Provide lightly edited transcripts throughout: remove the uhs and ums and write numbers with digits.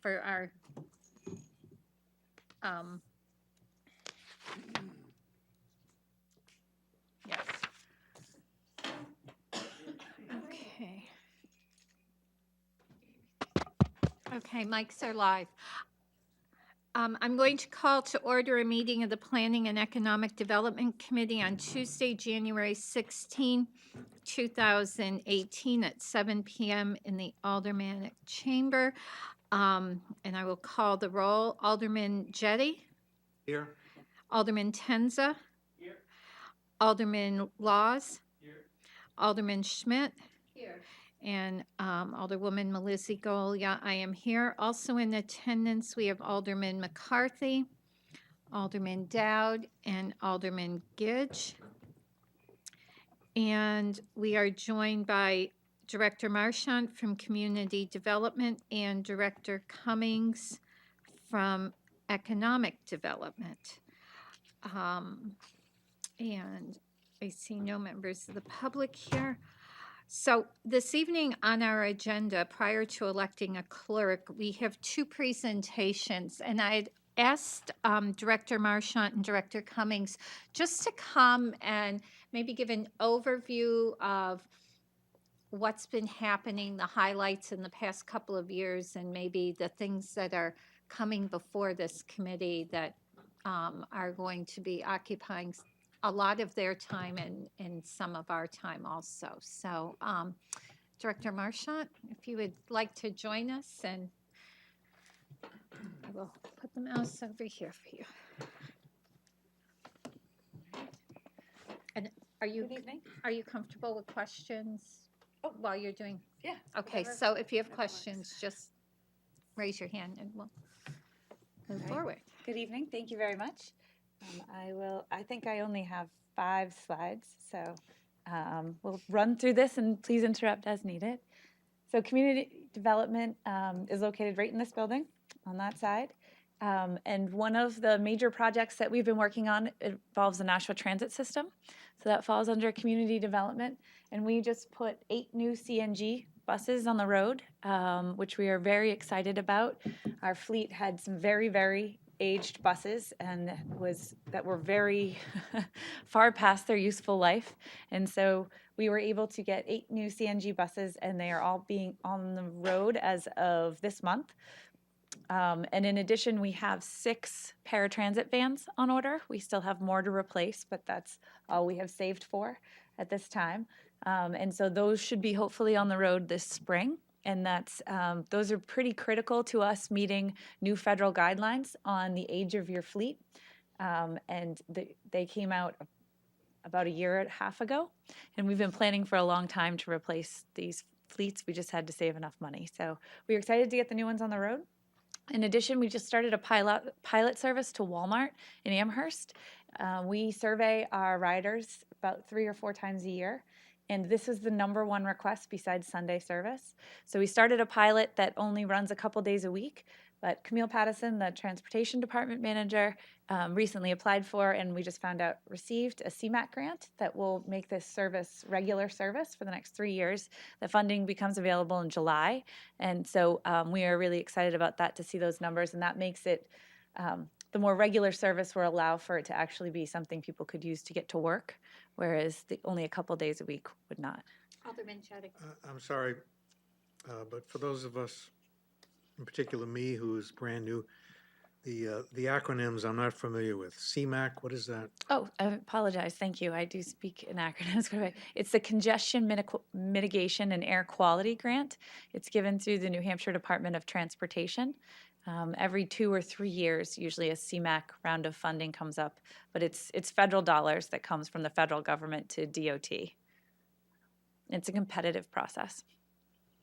for our yes. Okay. Okay, mics are live. I'm going to call to order a meeting of the Planning and Economic Development Committee on Tuesday, January 16, 2018 at 7 p.m. in the Aldermanic Chamber. And I will call the roll. Alderman Jetty? Here. Alderman Tenza? Here. Alderman Laws? Here. Alderman Schmidt? Here. And Alderwoman Melizzi Golia, I am here. Also in attendance, we have Alderman McCarthy, Alderman Dowd, and Alderman Gidge. And we are joined by Director Marchant from Community Development and Director Cummings from Economic Development. And I see no members of the public here. So this evening on our agenda, prior to electing a clerk, we have two presentations, and I'd asked Director Marchant and Director Cummings just to come and maybe give an overview of what's been happening, the highlights in the past couple of years, and maybe the things that are coming before this committee that are going to be occupying a lot of their time and some of our time also. So, Director Marchant, if you would like to join us, and I will put the mouse over here for you. And Good evening. are you comfortable with questions while you're doing? Yeah. Okay, whatever- so if you have whatever questions, works. just raise your hand and we'll move Right. forward. Good evening. Thank you very much. I think I only have 5 slides, so we'll run through this and please interrupt as needed. So community development is located right in this building on that side. And one of the major projects that we've been working on involves the Nashua Transit System. So that falls under community development. And we just put 8 new CNG buses on the road, which we are very excited about. Our fleet had some very, very aged buses and that were very far past their useful life. And so we were able to get 8 new CNG buses, and they are all being on the road as of this month. And in addition, we have 6 paratransit vans on order. We still have more to replace, but that's all we have saved for at this time. And so those should be hopefully on the road this spring. And those are pretty critical to us meeting new federal guidelines on the age of your fleet. And they came out about a year and a half ago. And we've been planning for a long time to replace these fleets. We just had to save enough money. So we're excited to get the new ones on the road. In addition, we just started a pilot service to Walmart in Amherst. We survey our riders about 3 or 4 times a year. And this is the #1 request besides Sunday service. So we started a pilot that only runs a couple days a week. But Camille Pattison, the transportation department manager, recently applied for, and we just found out received a CMAQ grant that will make this service regular service for the next 3 years. The funding becomes available in July. And so we are really excited about that, to see those numbers. And that makes it the more regular service will allow for it to actually be something people could use to get to work, whereas only a couple days a week would not. Alderman Chetty. I'm sorry, but for those of us, in particular me, who's brand new, the acronyms I'm not familiar with. CMAQ, what is that? Oh, I apologize. Thank you. I do speak in acronyms. It's the Congestion Mitigation and Air Quality Grant. It's given through the New Hampshire Department of Transportation. Every 2 or 3 years, usually a CMAQ round of funding comes up, but it's federal dollars that comes from the federal government to DOT. It's a competitive process.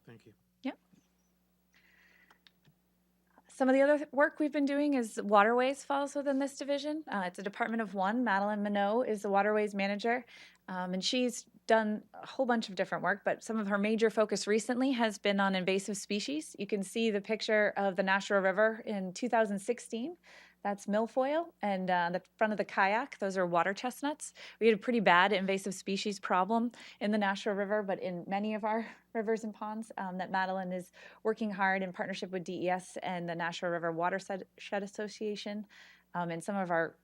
Thank you. Yep. Some of the other work we've been doing is Waterways falls within this division. It's a department of 1. Madeline Minot is the Waterways manager, and she's done a whole bunch of different work, but some of her major focus recently has been on invasive species. You can see the picture of the Nashua River in 2016. That's milfoil, and the front of the kayak, those are water chestnuts. We had a pretty bad invasive species problem in the Nashua River, but in many of our rivers and ponds that Madeline is working hard in partnership with DES and the Nashua River Watershed Association. And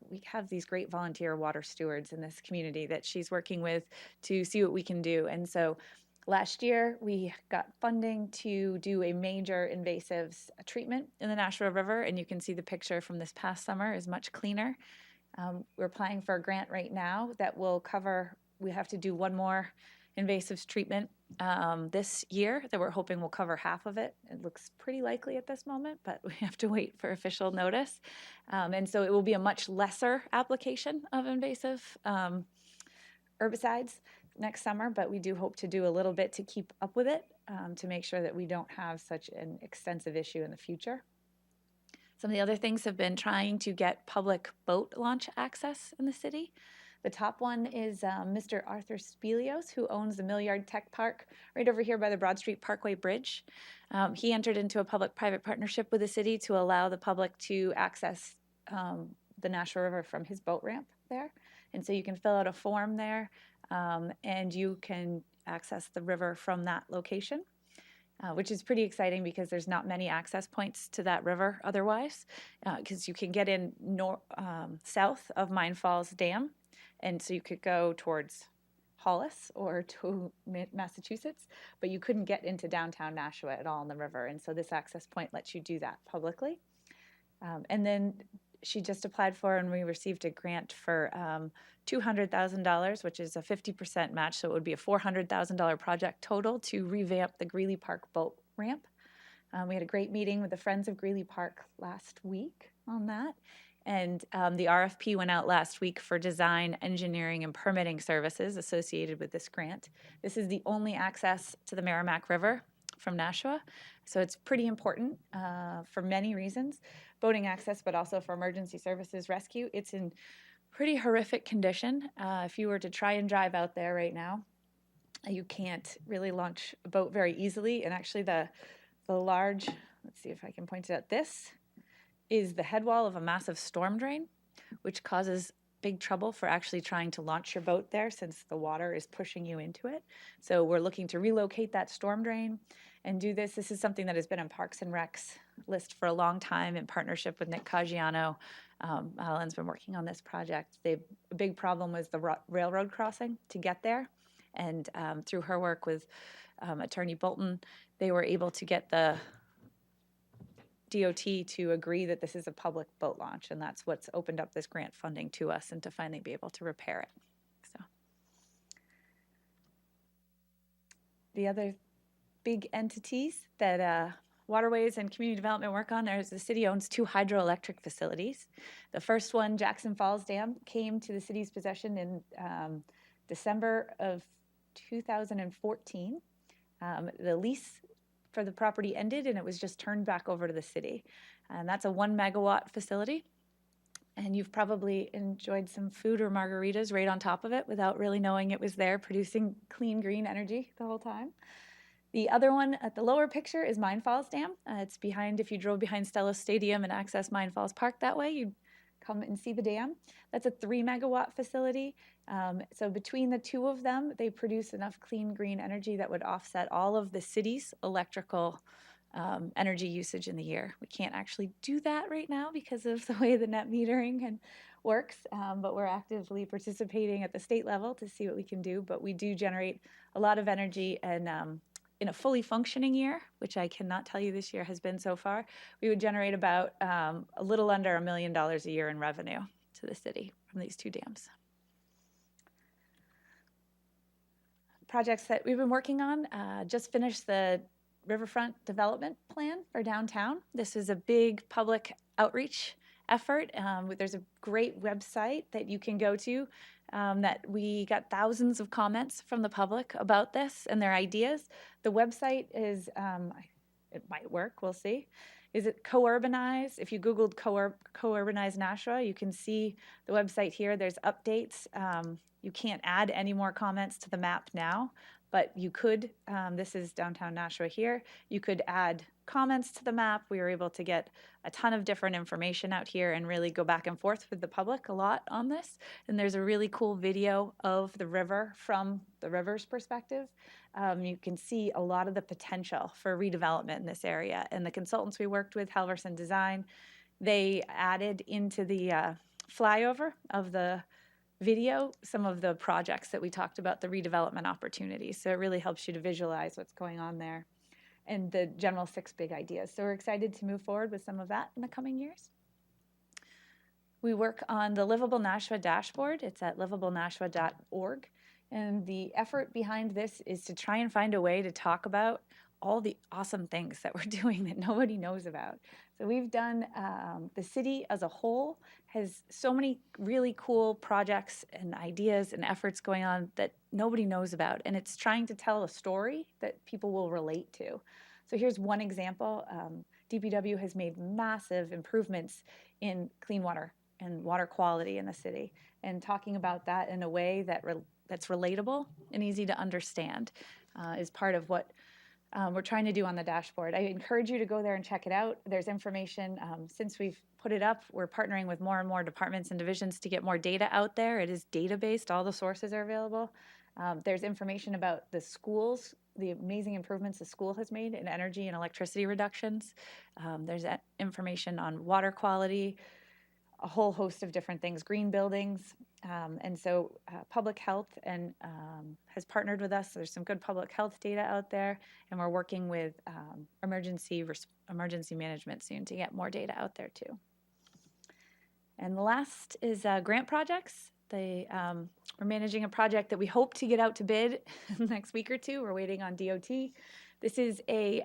we have these great volunteer water stewards in this community that she's working with to see what we can do. And so last year, we got funding to do a major invasives treatment in the Nashua River, and you can see the picture from this past summer is much cleaner. We're applying for a grant right now that will cover, we have to do one more invasives treatment this year that we're hoping will cover half of it. It looks pretty likely at this moment, but we have to wait for official notice. And so it will be a much lesser application of invasive herbicides next summer, but we do hope to do a little bit to keep up with it to make sure that we don't have such an extensive issue in the future. Some of the other things have been trying to get public boat launch access in the city. The top one is Mr. Arthur Spelios, who owns the Millyard Tech Park right over here by the Broad Street Parkway Bridge. He entered into a public-private partnership with the city to allow the public to access the Nashua River from his boat ramp there. And so you can fill out a form there, and you can access the river from that location. Which is pretty exciting because there's not many access points to that river otherwise, because you can get in south of Mine Falls Dam, and so you could go towards Hollis or to Massachusetts, but you couldn't get into downtown Nashua at all in the river, and so this access point lets you do that publicly. And then she just applied for, and we received a grant for $200,000, which is a 50% match, so it would be a $400,000 project total to revamp the Greeley Park boat ramp. We had a great meeting with the Friends of Greeley Park last week on that, and the RFP went out last week for design, engineering, and permitting services associated with this grant. This is the only access to the Merrimack River from Nashua, so it's pretty important for many reasons. Boating access, but also for emergency services rescue. It's in pretty horrific condition. If you were to try and drive out there right now, you can't really launch a boat very easily. And actually the large, let's see if I can point it out, this is the head wall of a massive storm drain, which causes big trouble for actually trying to launch your boat there since the water is pushing you into it. So we're looking to relocate that storm drain and do this. This is something that has been on Parks and Rec's list for a long time in partnership with Nick Caggiano. Madeline's been working on this project. A big problem was the railroad crossing to get there. And through her work with Attorney Bolton, they were able to get the DOT to agree that this is a public boat launch, and that's what's opened up this grant funding to us and to finally be able to repair it. So the other big entities that Waterways and Community Development work on, the city owns 2 hydroelectric facilities. The first one, Jackson Falls Dam, came to the city's possession in December of 2014. The lease for the property ended, and it was just turned back over to the city. And that's a 1 megawatt facility. And you've probably enjoyed some food or margaritas right on top of it without really knowing it was there producing clean green energy the whole time. The other one at the lower picture is Mine Falls Dam. It's behind, if you drove behind Stella Stadium and access Mine Falls Park that way, you'd come and see the dam. That's a 3 megawatt facility. So between the two of them, they produce enough clean green energy that would offset all of the city's electrical energy usage in the year. We can't actually do that right now because of the way the net metering works, but we're actively participating at the state level to see what we can do. But we do generate a lot of energy, and in a fully functioning year, which I cannot tell you this year has been so far, we would generate about a little under $1 million a year in revenue to the city from these 2 dams. Projects that we've been working on, just finished the Riverfront development plan for downtown. This is a big public outreach effort. There's a great website that you can go to that we got thousands of comments from the public about this and their ideas. The website is, it might work, we'll see. Is it Co-Urbanize? If you Googled Co-Urbanize Nashua, you can see the website here. There's updates. You can't add any more comments to the map now, but you could, this is downtown Nashua here, you could add comments to the map. We were able to get a ton of different information out here and really go back and forth with the public a lot on this. And there's a really cool video of the river from the river's perspective. You can see a lot of the potential for redevelopment in this area. And the consultants we worked with, Halverson Design, they added into the flyover of the video some of the projects that we talked about, the redevelopment opportunities. So it really helps you to visualize what's going on there and the general 6 big ideas. So we're excited to move forward with some of that in the coming years. We work on the Livable Nashua dashboard. It's at livablenashua.org. And the effort behind this is to try and find a way to talk about all the awesome things that we're doing that nobody knows about. So we've done, the city as a whole has so many really cool projects and ideas and efforts going on that nobody knows about. And it's trying to tell a story that people will relate to. So here's one example. DPW has made massive improvements in clean water and water quality in the city, and talking about that in a way that that's relatable and easy to understand is part of what we're trying to do on the dashboard. I encourage you to go there and check it out. There's information. Since we've put it up, we're partnering with more and more departments and divisions to get more data out there. It is data-based. All the sources are available. There's information about the schools, the amazing improvements the school has made in energy and electricity reductions. There's information on water quality, a whole host of different things, green buildings. And so public health and has partnered with us. There's some good public health data out there, and we're working with emergency management soon to get more data out there too. And the last is grant projects. We're managing a project that we hope to get out to bid in the next week or two. We're waiting on DOT. This is a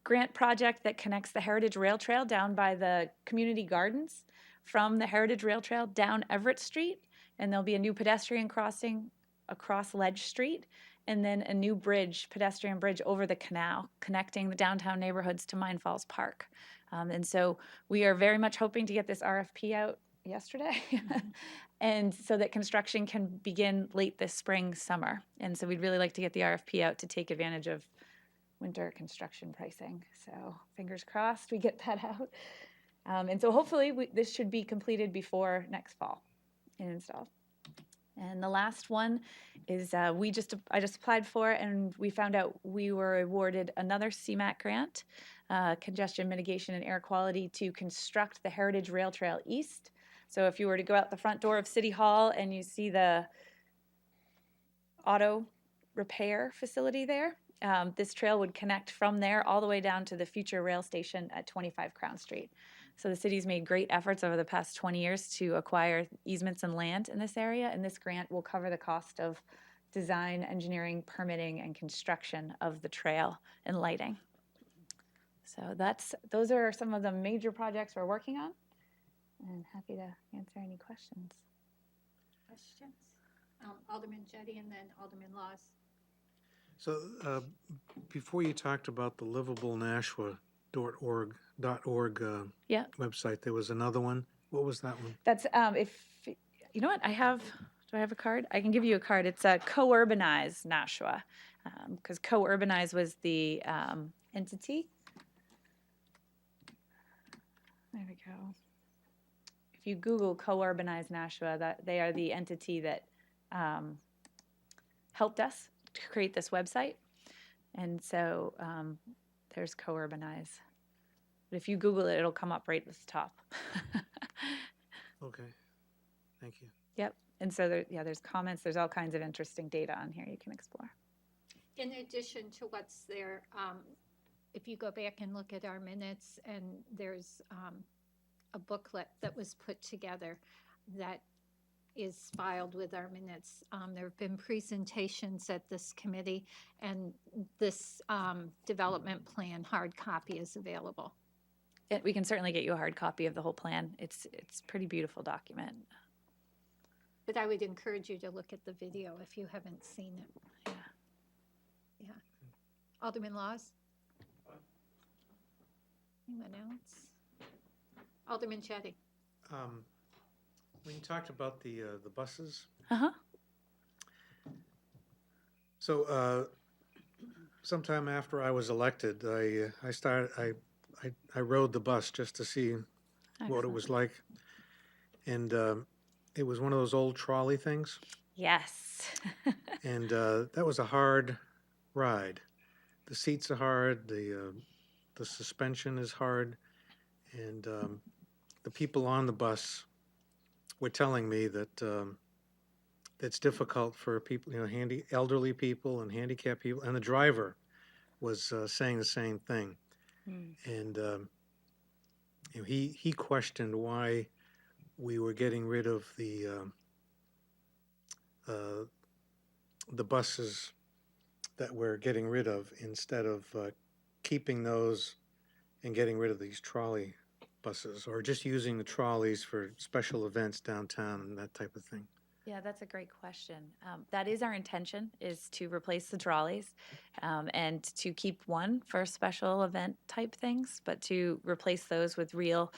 grant project that connects the Heritage Rail Trail down by the community gardens from the Heritage Rail Trail down Everett Street, and there'll be a new pedestrian crossing across Ledge Street, and then a new bridge, pedestrian bridge over the canal, connecting the downtown neighborhoods to Mine Falls Park. And so we are very much hoping to get this RFP out yesterday, and so that construction can begin late this spring, summer. And so we'd really like to get the RFP out to take advantage of winter construction pricing. So fingers crossed we get that out. And so hopefully this should be completed before next fall and installed. And the last one is I just applied for, and we found out we were awarded another CMAQ grant, congestion mitigation and air quality, to construct the Heritage Rail Trail East. So if you were to go out the front door of City Hall and you see the auto repair facility there, this trail would connect from there all the way down to the future rail station at 25 Crown Street. So the city's made great efforts over the past 20 years to acquire easements and land in this area, and this grant will cover the cost of design, engineering, permitting, and construction of the trail and lighting. So those are some of the major projects we're working on, and happy to answer any questions. Questions? Alderman Jettie and then Alderman Laws. So before you talked about the livablenashua.org Yeah. website, there was another one. What was that one? That's if you know what do I have a card? I can give you a card. It's a Co-Urbanize Nashua, because Co-Urbanize was the entity. There we go. If you Google Co-Urbanize Nashua, that they are the entity that helped us to create this website. And so there's Co-Urbanize. But if you Google it, it'll come up right at the top. Okay, thank you. Yep. And so there's comments. There's all kinds of interesting data on here you can explore. In addition to what's there, if you go back and look at our minutes, and there's a booklet that was put together that is filed with our minutes. There have been presentations at this committee, and this development plan hard copy is available. We can certainly get you a hard copy of the whole plan. It's a pretty beautiful document. But I would encourage you to look at the video if you haven't seen it. Yeah. Alderman Laws? Anyone else? Alderman Jettie? When you talked about the buses, Uh-huh. so So, sometime after I was elected, I rode the bus just to see what it Excellent. was like. And it was one of those old trolley things. Yes. And that was a hard ride. The seats are hard, the suspension is hard. And the people on the bus were telling me that it's difficult for people, elderly people and handicapped people. And the driver was saying the same thing. Mm. And he questioned why we were getting rid of uh, the buses that we're getting rid of instead of keeping those and getting rid of these trolley buses, or just using the trolleys for special events downtown and that type of thing. Yeah, that's a great question. That is our intention, is to replace the trolleys and to keep one for special event type things, but to replace those with real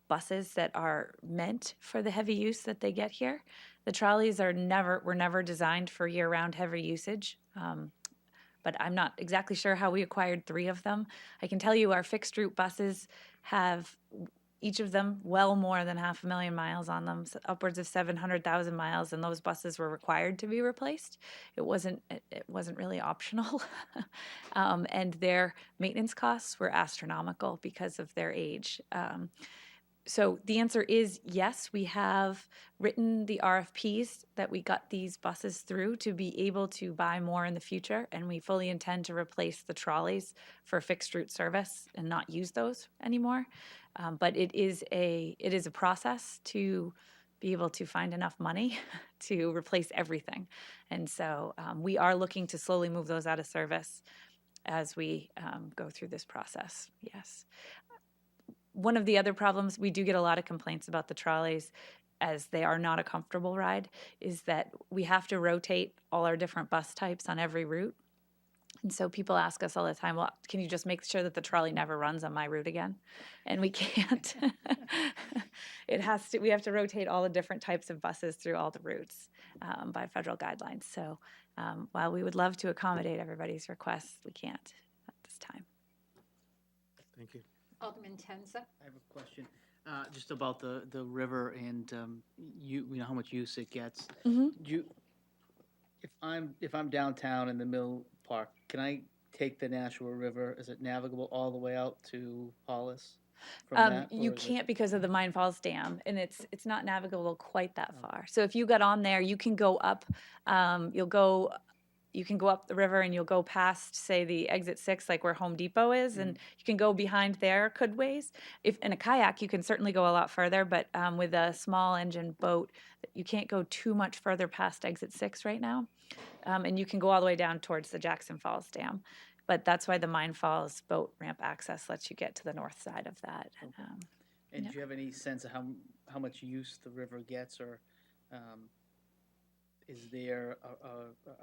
buses that are meant for the heavy use that they get here. The trolleys were never designed for year-round heavy usage. But I'm not exactly sure how we acquired 3 of them. I can tell you our fixed route buses have each of them well more than 500,000 miles on them, upwards of 700,000 miles, and those buses were required to be replaced. It wasn't really optional. And their maintenance costs were astronomical because of their age. So the answer is yes, we have written the RFPs that we got these buses through to be able to buy more in the future, and we fully intend to replace the trolleys for fixed route service and not use those anymore. But it is a process to be able to find enough money to replace everything. And so we are looking to slowly move those out of service as we go through this process, yes. One of the other problems, we do get a lot of complaints about the trolleys, as they are not a comfortable ride, is that we have to rotate all our different bus types on every route. And so people ask us all the time, well, can you just make sure that the trolley never runs on my route again? And we can't. We have to rotate all the different types of buses through all the routes by federal guidelines. So while we would love to accommodate everybody's requests, we can't at this time. Thank you. Alderman Tenza. I have a question, just about the river and you know how much use it gets. Mm-hmm. If I'm downtown in the Mill Park, can I take the Nashua River? Is it navigable all the way out to Hollis from that? You or is it- can't because of the Mine Falls Dam, and it's not navigable quite that far. So if you got on there, you can go up. You can go up the river and you'll go past, say, the exit 6, like where Home Depot is, and you can go behind there, Coodways. If in a kayak, you can certainly go a lot further, but with a small engine boat, you can't go too much further past exit 6 right now. And you can go all the way down towards the Jackson Falls Dam. But that's why the Mine Falls boat ramp access lets you get to the north side of that. And do you have any sense of how much use the river gets, or are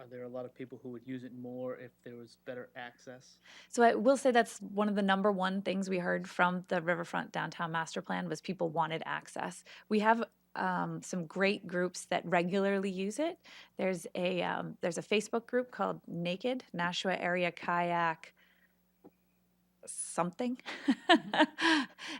there a lot of people who would use it more if there was better access? So I will say that's one of the number one things we heard from the Riverfront Downtown Master Plan was people wanted access. We have some great groups that regularly use it. There's a Facebook group called Naked, Nashua Area Kayak something.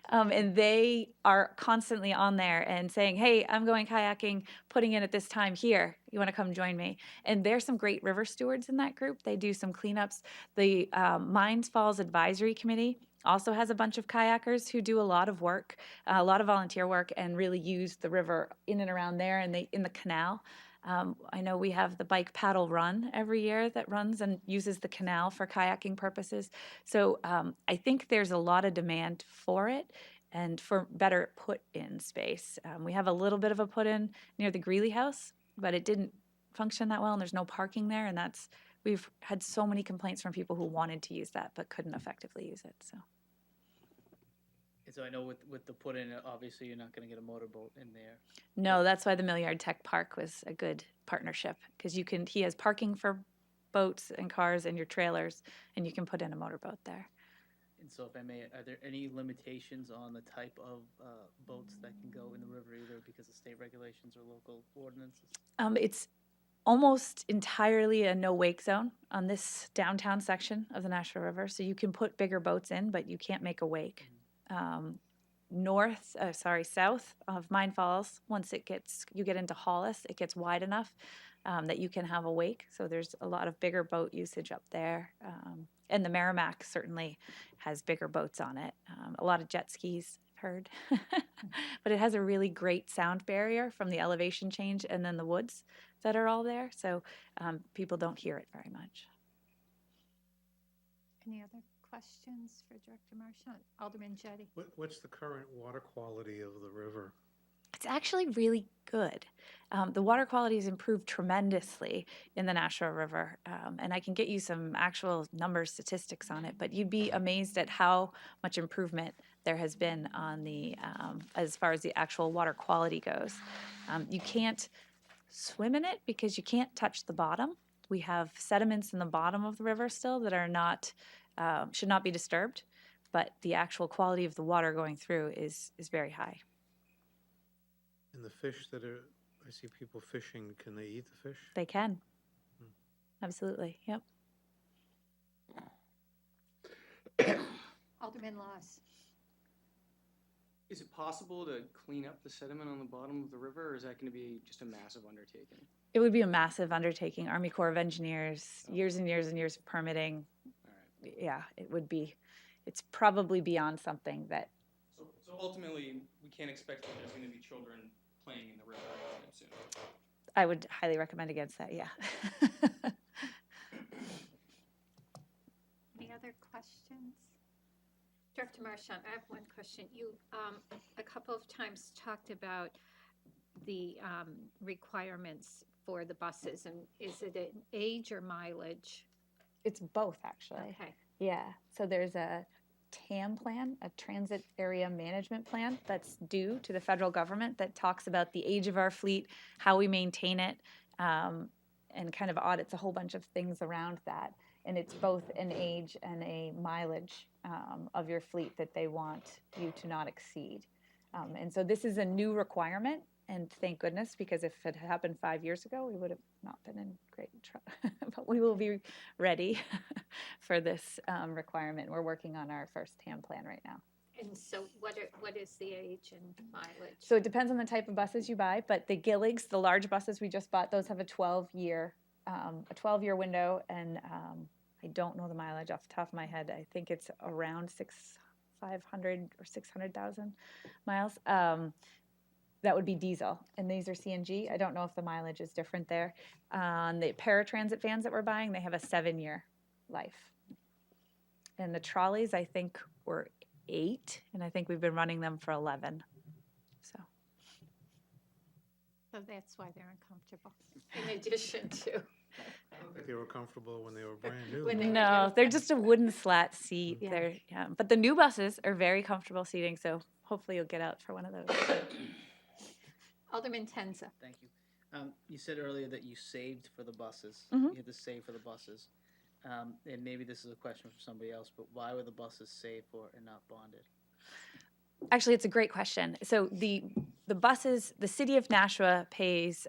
And they are constantly on there and saying, hey, I'm going kayaking, putting in at this time here. You want to come join me? And there's some great river stewards in that group. They do some cleanups. The Mines Falls Advisory Committee also has a bunch of kayakers who do a lot of work, a lot of volunteer work, and really use the river in and around there and in the canal. I know we have the Bike Paddle Run every year that runs and uses the canal for kayaking purposes. So I think there's a lot of demand for it and for better put-in space. We have a little bit of a put-in near the Greeley House, but it didn't function that well, and there's no parking there, and we've had so many complaints from people who wanted to use that but couldn't effectively use it. So. And so I know with the put-in, obviously you're not going to get a motorboat in there. No, that's why the Millyard Tech Park was a good partnership, because he has parking for boats and cars and your trailers, and you can put in a motorboat there. And so if I may, are there any limitations on the type of boats that can go in the river, either because of state regulations or local ordinances? It's almost entirely a no wake zone on this downtown section of the Nashua River. So you can put bigger boats in, but you can't make a wake. South of Mine Falls, once you get into Hollis, it gets wide enough that you can have a wake. So there's a lot of bigger boat usage up there. And the Merrimack certainly has bigger boats on it. A lot of jet skis, I've heard. But it has a really great sound barrier from the elevation change and then the woods that are all there. So people don't hear it very much. Any other questions for Director Marchant? Alderman Jettie? What's the current water quality of the river? It's actually really good. The water quality has improved tremendously in the Nashua River, and I can get you some actual numbers, statistics on it, but you'd be amazed at how much improvement there has been on the, as far as the actual water quality goes. You can't swim in it because you can't touch the bottom. We have sediments in the bottom of the river still that are not, should not be disturbed, but the actual quality of the water going through is very high. And the fish I see people fishing, can they eat the fish? They can. Absolutely, yep. Alderman Laws? Is it possible to clean up the sediment on the bottom of the river, or is that going to be just a massive undertaking? It would be a massive undertaking. Army Corps of Engineers, years and years and years of permitting. All right. Yeah, it would be. It's probably beyond something that. So ultimately, we can't expect that there's going to be children playing in the river anytime soon. I would highly recommend against that, yeah. Any other questions? Director Marchant, I have one question. You, a couple of times talked about the requirements for the buses, and is it an age or mileage? It's both, actually. Okay. Yeah, so there's a TAM plan, a transit area management plan, that's due to the federal government that talks about the age of our fleet, how we maintain it, and kind of audits a whole bunch of things around that. And it's both an age and a mileage of your fleet that they want you to not exceed. And so this is a new requirement, and thank goodness, because if it had happened 5 years ago, we would have not been in great trouble. But we will be ready for this requirement. We're working on our first TAM plan right now. And so what is the age and mileage? So it depends on the type of buses you buy, but the Gilligs, the large buses we just bought, those have a 12-year window, and I don't know the mileage off the top of my head. I think it's around 500 or 600,000 miles. That would be diesel, and these are CNG. I don't know if the mileage is different there. On the paratransit vans that we're buying, they have a 7-year life. And the trolleys, I think, were 8, and I think we've been running them for 11. So that's why they're uncomfortable, in addition to. I don't think they were comfortable when they were brand new. When they were no, they're just a wooden slat seat. Yeah. But the new buses are very comfortable seating, so hopefully you'll get out for one of those. Alderman Tenza. Thank you. You said earlier that you saved for the buses. Mhm. You had to save for the buses. And maybe this is a question for somebody else, but why were the buses saved for and not bonded? Actually, it's a great question. So the buses, the city of Nashua pays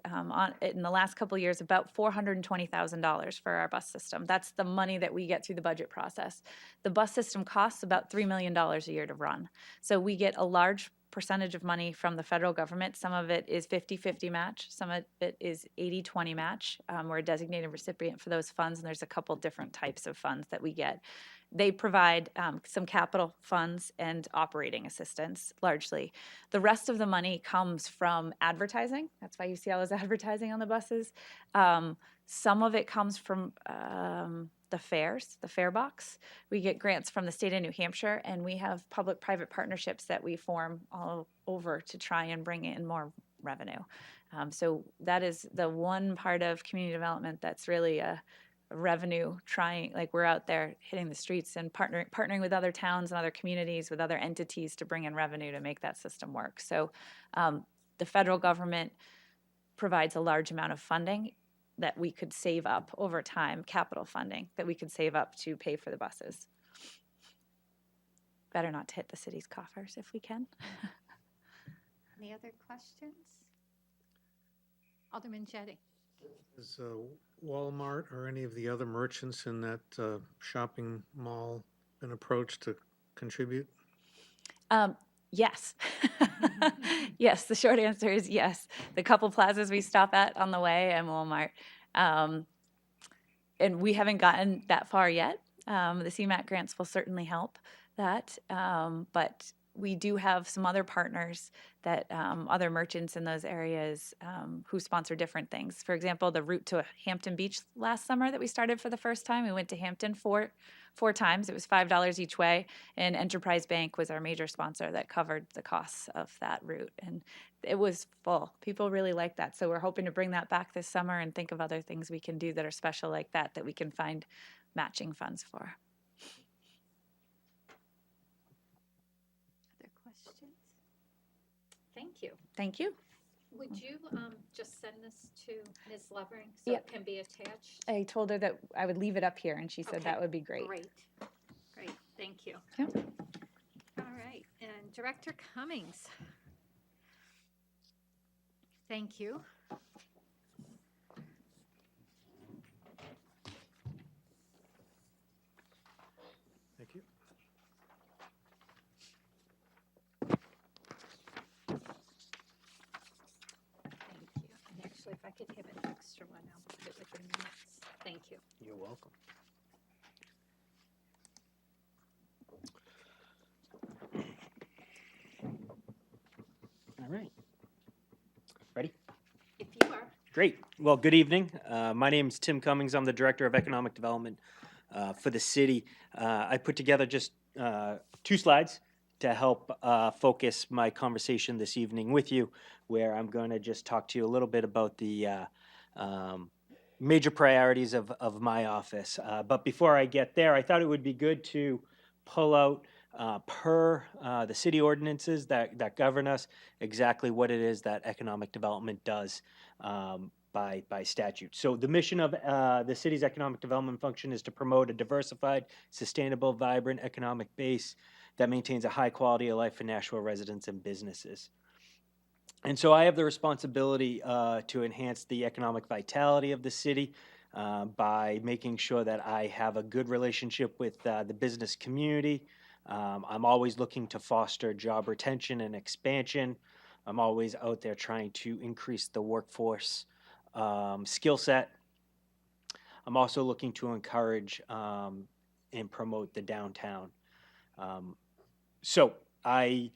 in the last couple of years about $420,000 for our bus system. That's the money that we get through the budget process. The bus system costs about $3 million a year to run. So we get a large percentage of money from the federal government. Some of it is 50-50 match. Some of it is 80-20 match. We're a designated recipient for those funds, and there's a couple different types of funds that we get. They provide some capital funds and operating assistance, largely. The rest of the money comes from advertising. That's why you see all those advertising on the buses. Some of it comes from the fairs, the fare box. We get grants from the state of New Hampshire, and we have public-private partnerships that we form all over to try and bring in more revenue. So that is the one part of community development that's really a revenue trying, like we're out there hitting the streets and partnering with other towns and other communities, with other entities to bring in revenue to make that system work. So the federal government provides a large amount of funding that we could save up over time, capital funding that we could save up to pay for the buses. Better not to hit the city's coffers if we can. Any other questions? Alderman Jettie. Has Walmart or any of the other merchants in that shopping mall been approached to contribute? Yes. Yes, the short answer is yes. The couple plazas we stop at on the way and Walmart. Um, and we haven't gotten that far yet. The CMAQ grants will certainly help that. But we do have some other partners that other merchants in those areas who sponsor different things. For example, the route to Hampton Beach last summer that we started for the first time, we went to Hampton four times. It was $5 each way, and Enterprise Bank was our major sponsor that covered the costs of that route. And it was full. People really like that. So we're hoping to bring that back this summer and think of other things we can do that are special like that, that we can find matching funds for. Other questions? Thank you. Thank you. Would you just send this to Ms. Lovering so Yep. it can be attached? I told her that I would leave it up here, and she said Okay. that would be great. Great, thank you. Yep. All right, and Director Cummings. Thank you. Thank you. Thank you. And actually, if I could have an extra one, I'll put it with the minutes. Thank you. You're welcome. All right. Ready? If you are. Great. Well, good evening. My name is Tim Cummings. I'm the Director of Economic Development for the city. I put together just 2 slides to help focus my conversation this evening with you, where I'm going to just talk to you a little bit about the major priorities of my office. But before I get there, I thought it would be good to pull out per the city ordinances that govern us exactly what it is that economic development does by statute. So the mission of the city's economic development function is to promote a diversified, sustainable, vibrant economic base that maintains a high quality of life for Nashua residents and businesses. And so I have the responsibility to enhance the economic vitality of the city by making sure that I have a good relationship with the business community. I'm always looking to foster job retention and expansion. I'm always out there trying to increase the workforce skill set. I'm also looking to encourage and promote the downtown. So I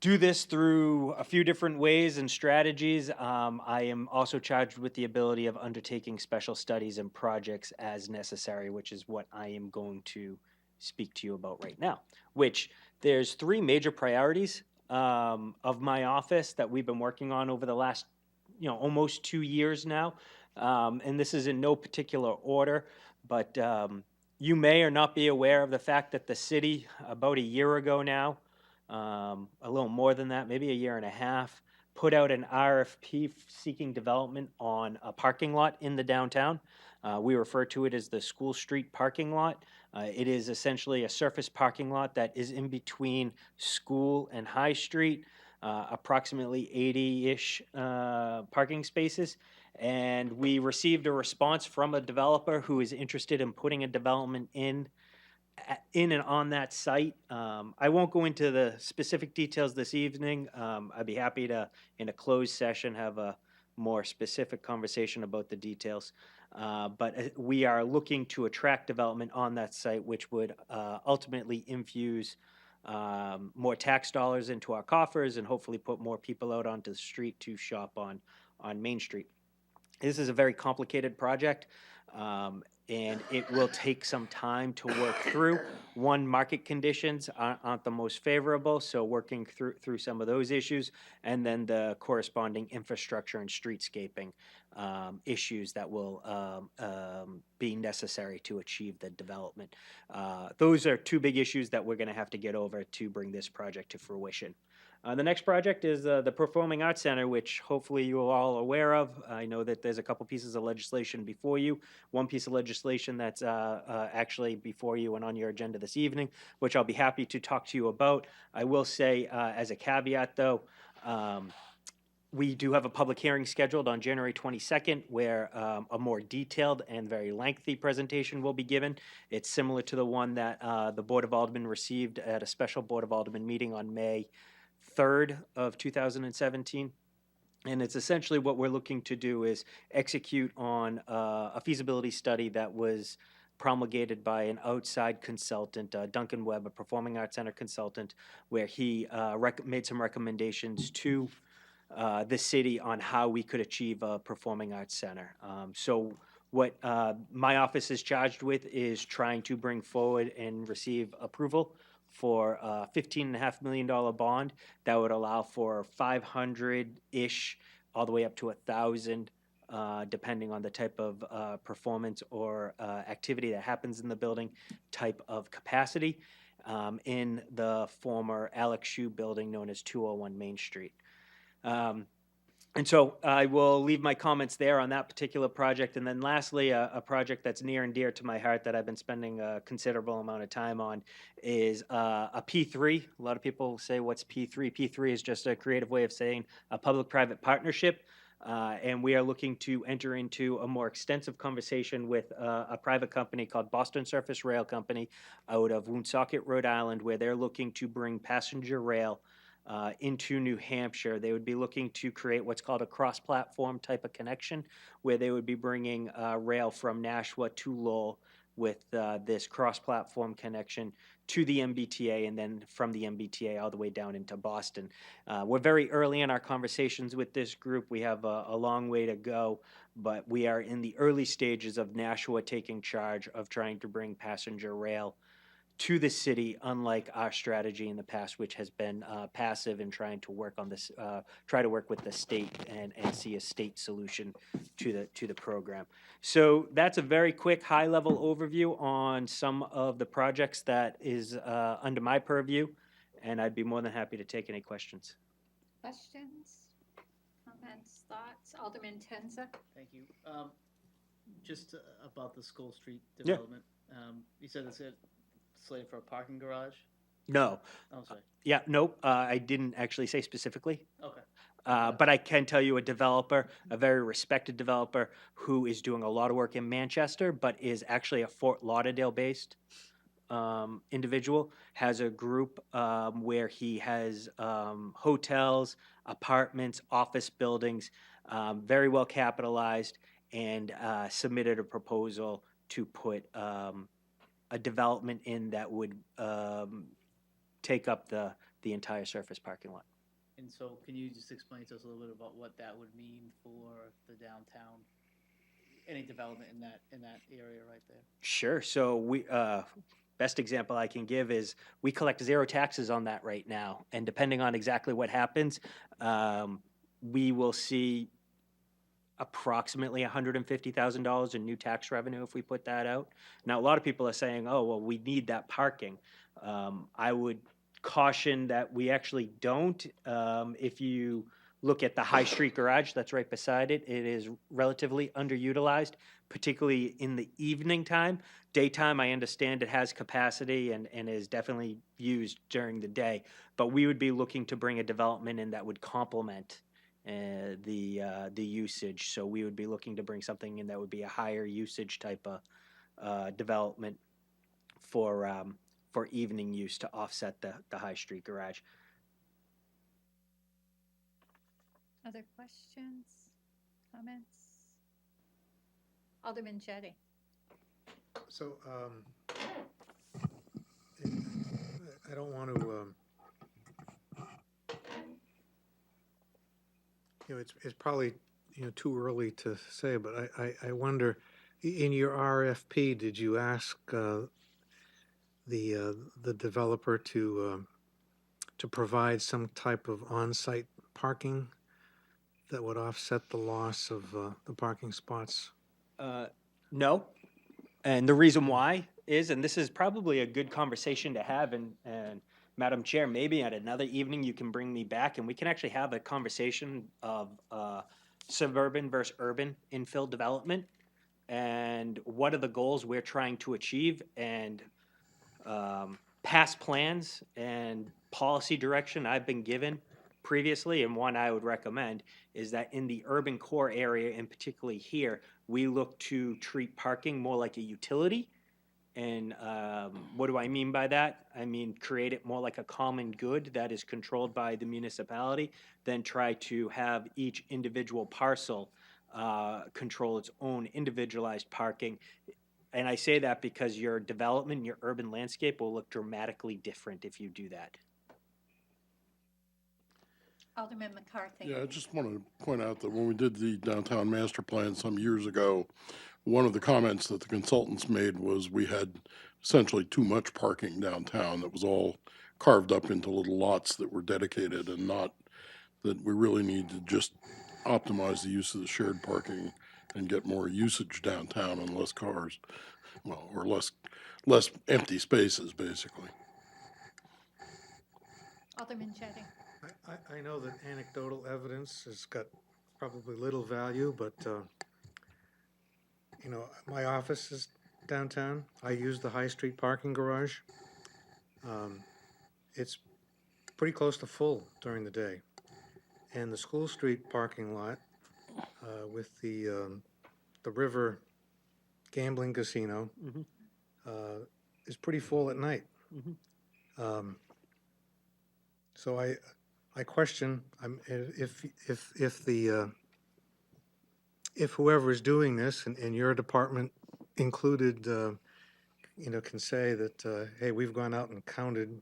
do this through a few different ways and strategies. I am also charged with the ability of undertaking special studies and projects as necessary, which is what I am going to speak to you about right now. Which there's 3 major priorities of my office that we've been working on over the last, almost 2 years now. And this is in no particular order, but you may or not be aware of the fact that the city, about a year ago now, a little more than that, maybe a year and a half, put out an RFP seeking development on a parking lot in the downtown. We refer to it as the School Street parking lot. It is essentially a surface parking lot that is in between School and High Street, approximately 80-ish parking spaces. And we received a response from a developer who is interested in putting a development in and on that site. I won't go into the specific details this evening. I'd be happy to, in a closed session, have a more specific conversation about the details. But we are looking to attract development on that site, which would ultimately infuse more tax dollars into our coffers and hopefully put more people out onto the street to shop on Main Street. This is a very complicated project. And it will take some time to work through. One, market conditions aren't the most favorable, so working through some of those issues, and then the corresponding infrastructure and streetscaping issues that will be necessary to achieve the development. Those are 2 big issues that we're going to have to get over to bring this project to fruition. The next project is the Performing Arts Center, which hopefully you are all aware of. I know that there's a couple pieces of legislation before you. One piece of legislation that's actually before you and on your agenda this evening, which I'll be happy to talk to you about. I will say, as a caveat though, We do have a public hearing scheduled on January 22nd where a more detailed and very lengthy presentation will be given. It's similar to the one that the Board of Aldermen received at a special Board of Aldermen meeting on May 3rd of 2017. And it's essentially what we're looking to do is execute on a feasibility study that was promulgated by an outside consultant, Duncan Webb, a Performing Arts Center consultant, where he made some recommendations to the city on how we could achieve a performing arts center. So what my office is charged with is trying to bring forward and receive approval for a $15.5 million bond that would allow for 500-ish, all the way up to 1,000, depending on the type of performance or activity that happens in the building, type of capacity, in the former Alex Shoe building known as 201 Main Street. And so I will leave my comments there on that particular project. And then lastly, a project that's near and dear to my heart that I've been spending a considerable amount of time on is a P3. A lot of people say, what's P3? P3 is just a creative way of saying a public-private partnership. And we are looking to enter into a more extensive conversation with a private company called Boston Surface Rail Company out of Woonsocket, Rhode Island, where they're looking to bring passenger rail into New Hampshire. They would be looking to create what's called a cross-platform type of connection, where they would be bringing rail from Nashua to Lowell with this cross-platform connection to the MBTA, and then from the MBTA all the way down into Boston. We're very early in our conversations with this group. We have a long way to go, but we are in the early stages of Nashua taking charge of trying to bring passenger rail to the city, unlike our strategy in the past, which has been passive in trying to work on this, try to work with the state and see a state solution to the program. So that's a very quick, high-level overview on some of the projects that is under my purview, and I'd be more than happy to take any questions. Questions, comments, thoughts? Alderman Tenza? Thank you. Just about the School Street Yeah. development. You said it's slated for a parking garage? No. Oh, sorry. Yeah, nope, I didn't actually say specifically. Okay. But I can tell you a developer, a very respected developer, who is doing a lot of work in Manchester, but is actually a Fort Lauderdale-based individual, has a group where he has hotels, apartments, office buildings, very well capitalized, and submitted a proposal to put a development in that would take up the entire surface parking lot. And so can you just explain to us a little bit about what that would mean for the downtown, any development in that area right there? Sure. So we best example I can give is we collect zero taxes on that right now, and depending on exactly what happens, we will see approximately $150,000 in new tax revenue if we put that out. Now, a lot of people are saying, "Oh, well, we need that parking." I would caution that we actually don't. If you look at the High Street Garage that's right beside it, it is relatively underutilized, particularly in the evening time. Daytime, I understand it has capacity and is definitely used during the day, but we would be looking to bring a development in that would complement the usage. So we would be looking to bring something in that would be a higher usage type of development for evening use to offset the High Street Garage. Other questions, comments? Alderman Jettie? So, I don't want to, it's probably, too early to say, but I wonder, in your RFP, did you ask the developer to provide some type of on-site parking that would offset the loss of the parking spots? No. And the reason why is, and this is probably a good conversation to have, and Madam Chair, maybe at another evening you can bring me back and we can actually have a conversation of suburban versus urban infill development and what are the goals we're trying to achieve, and past plans and policy direction I've been given previously, and one I would recommend, is that in the urban core area, and particularly here, we look to treat parking more like a utility. And what do I mean by that? I mean create it more like a common good that is controlled by the municipality, than try to have each individual parcel control its own individualized parking. And I say that because your development, your urban landscape will look dramatically different if you do that. Alderman McCarthy. Yeah, I just wanted to point out that when we did the downtown master plan some years ago, one of the comments that the consultants made was we had essentially too much parking downtown that was all carved up into little lots that were dedicated, and not that we really need to just optimize the use of the shared parking and get more usage downtown and less cars. Well, or less empty spaces, basically. Alderman Jettie. I know that anecdotal evidence has got probably little value, but, you know, my office is downtown. I use the High Street parking garage. It's pretty close to full during the day. And the School Street parking lot with the River Gambling Casino is pretty full at night. So I question if whoever is doing this, and your department included, you know, can say that, hey, we've gone out and counted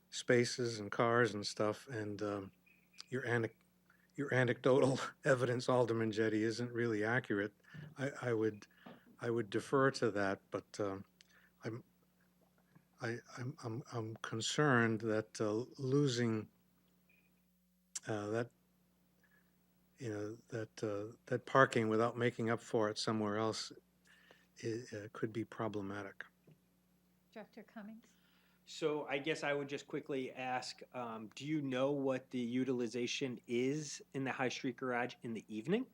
spaces and cars and stuff, and your anecdotal evidence, Alderman Jettie, isn't really accurate. I would defer to that, but I'm concerned that losing that, you know, that parking without making up for it somewhere else could be problematic. Director Cummings. So I guess I would just quickly ask, do you know what the utilization is in the High Street garage in the evening?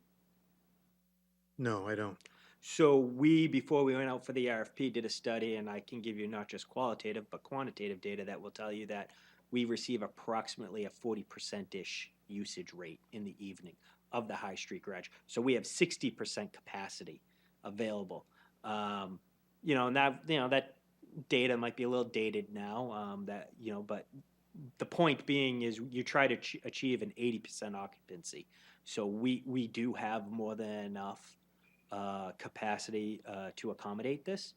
No, I don't. So we, before we went out for the RFP, did a study, and I can give you not just qualitative, but quantitative data that will tell you that we receive approximately a 40%-ish usage rate in the evening of the High Street garage. So we have 60% capacity available. You know, and that data might be a little dated now, but the point being is you try to achieve an 80% occupancy. So we do have more than enough capacity to accommodate this.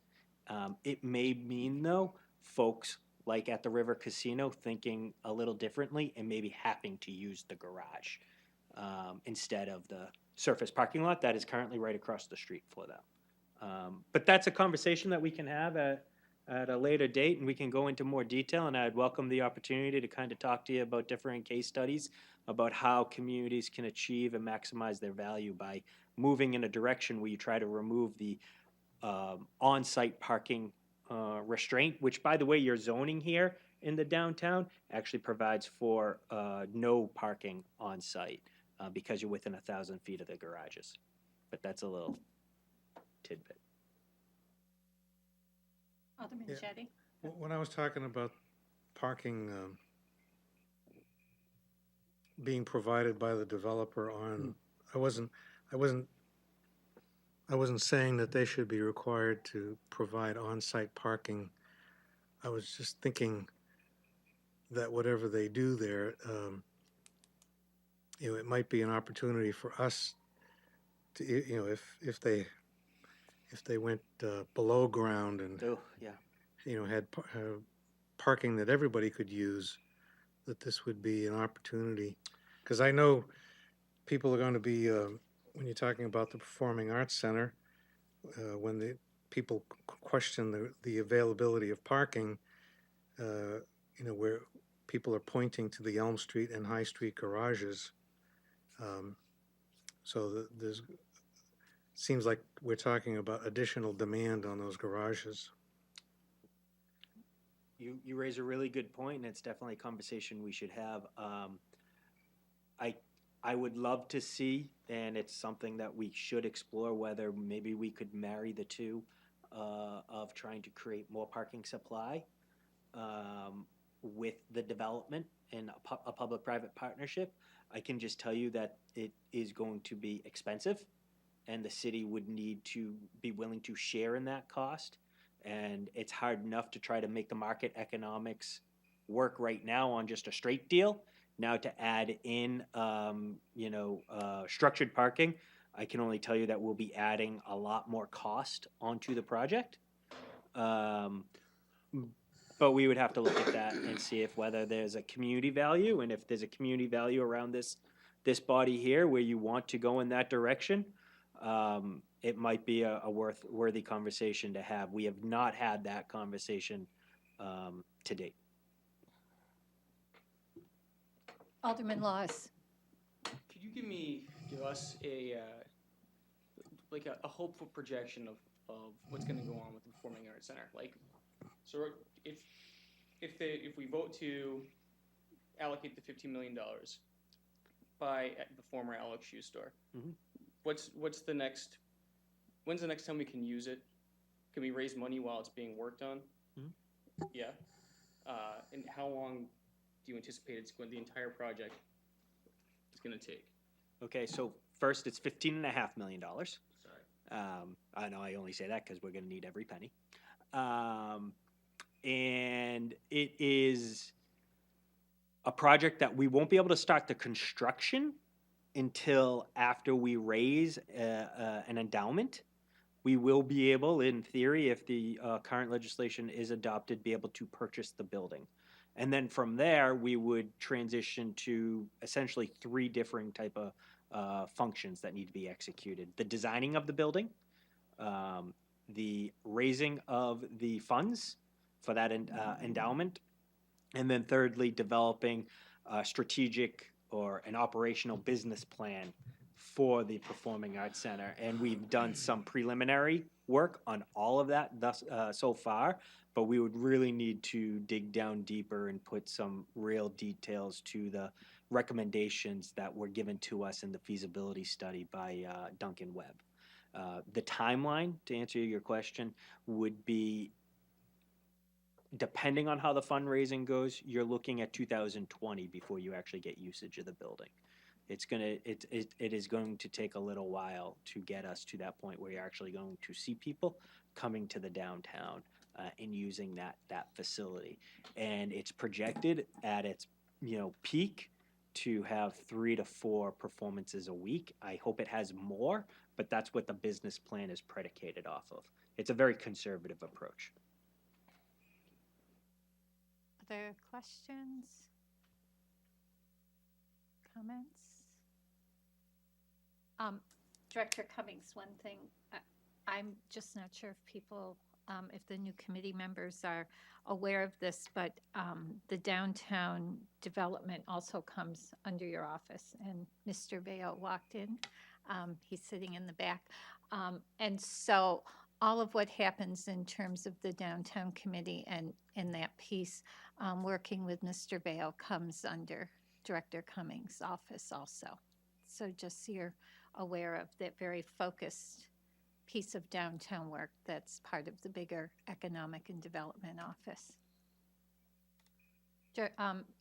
It may mean, though, folks like at the River Casino thinking a little differently and maybe having to use the garage instead of the surface parking lot that is currently right across the street for them. But that's a conversation that we can have at a later date, and we can go into more detail, and I'd welcome the opportunity to kind of talk to you about different case studies about how communities can achieve and maximize their value by moving in a direction where you try to remove the on-site parking restraint, which, by the way, your zoning here in the downtown actually provides for no parking on-site because you're within 1,000 feet of the garages. But that's a little tidbit. Alderman Yeah. Jettie. When I was talking about parking being provided by the developer on, I wasn't saying that they should be required to provide on-site parking. I was just thinking that whatever they do there, you know, it might be an opportunity for us to, you know, if they went below ground and, Oh, yeah. you know, had parking that everybody could use, that this would be an opportunity. Because I know people are going to be, when you're talking about the Performing Arts Center, when the people question the availability of parking, you know, where people are pointing to the Elm Street and High Street garages. So there's, seems like we're talking about additional demand on those garages. You raise a really good point, and it's definitely a conversation we should have. I would love to see, and it's something that we should explore, whether maybe we could marry the two of trying to create more parking supply with the development and a public-private partnership. I can just tell you that it is going to be expensive, and the city would need to be willing to share in that cost. And it's hard enough to try to make the market economics work right now on just a straight deal. Now to add in, structured parking, I can only tell you that we'll be adding a lot more cost onto the project. But we would have to look at that and see if whether there's a community value, and if there's a community value around this body here where you want to go in that direction, it might be a worthy conversation to have. We have not had that conversation to date. Alderman Laws. Could you give us a hopeful projection of what's going to go on with the Performing Arts Center? Like, so if we vote to allocate the $15 million by the former Alex Shoe Store, Mhm. what's the next? When's the next time we can use it? Can we raise money while it's being worked on? Mhm. Yeah. And how long do you anticipate the entire project is going to take? Okay, so first it's $15.5 million. Sorry. I know I only say that because we're going to need every penny. And it is a project that we won't be able to start the construction until after we raise an endowment. We will be able, in theory, if the current legislation is adopted, be able to purchase the building. And then from there, we would transition to essentially 3 different type of functions that need to be executed. The designing of the building, the raising of the funds for that endowment, and then thirdly, developing a strategic or an operational business plan for the Performing Arts Center. And we've done some preliminary work on all of that thus so far, but we would really need to dig down deeper and put some real details to the recommendations that were given to us in the feasibility study by Duncan Webb. The timeline, to answer your question, would be, depending on how the fundraising goes, you're looking at 2020 before you actually get usage of the building. It is going to take a little while to get us to that point where you're actually going to see people coming to the downtown and using that facility. And it's projected at its peak to have 3 to 4 performances a week. I hope it has more, but that's what the business plan is predicated off of. It's a very conservative approach. Other questions? Comments? Director Cummings, one thing, I'm just not sure if people, if the new committee members are aware of this, but the downtown development also comes under your office, and Mr. Veo walked in. He's sitting in the back. And so all of what happens in terms of the downtown committee and in that piece, working with Mr. Veo, comes under Director Cummings' office also. So just so you're aware of that very focused piece of downtown work that's part of the bigger economic and development office.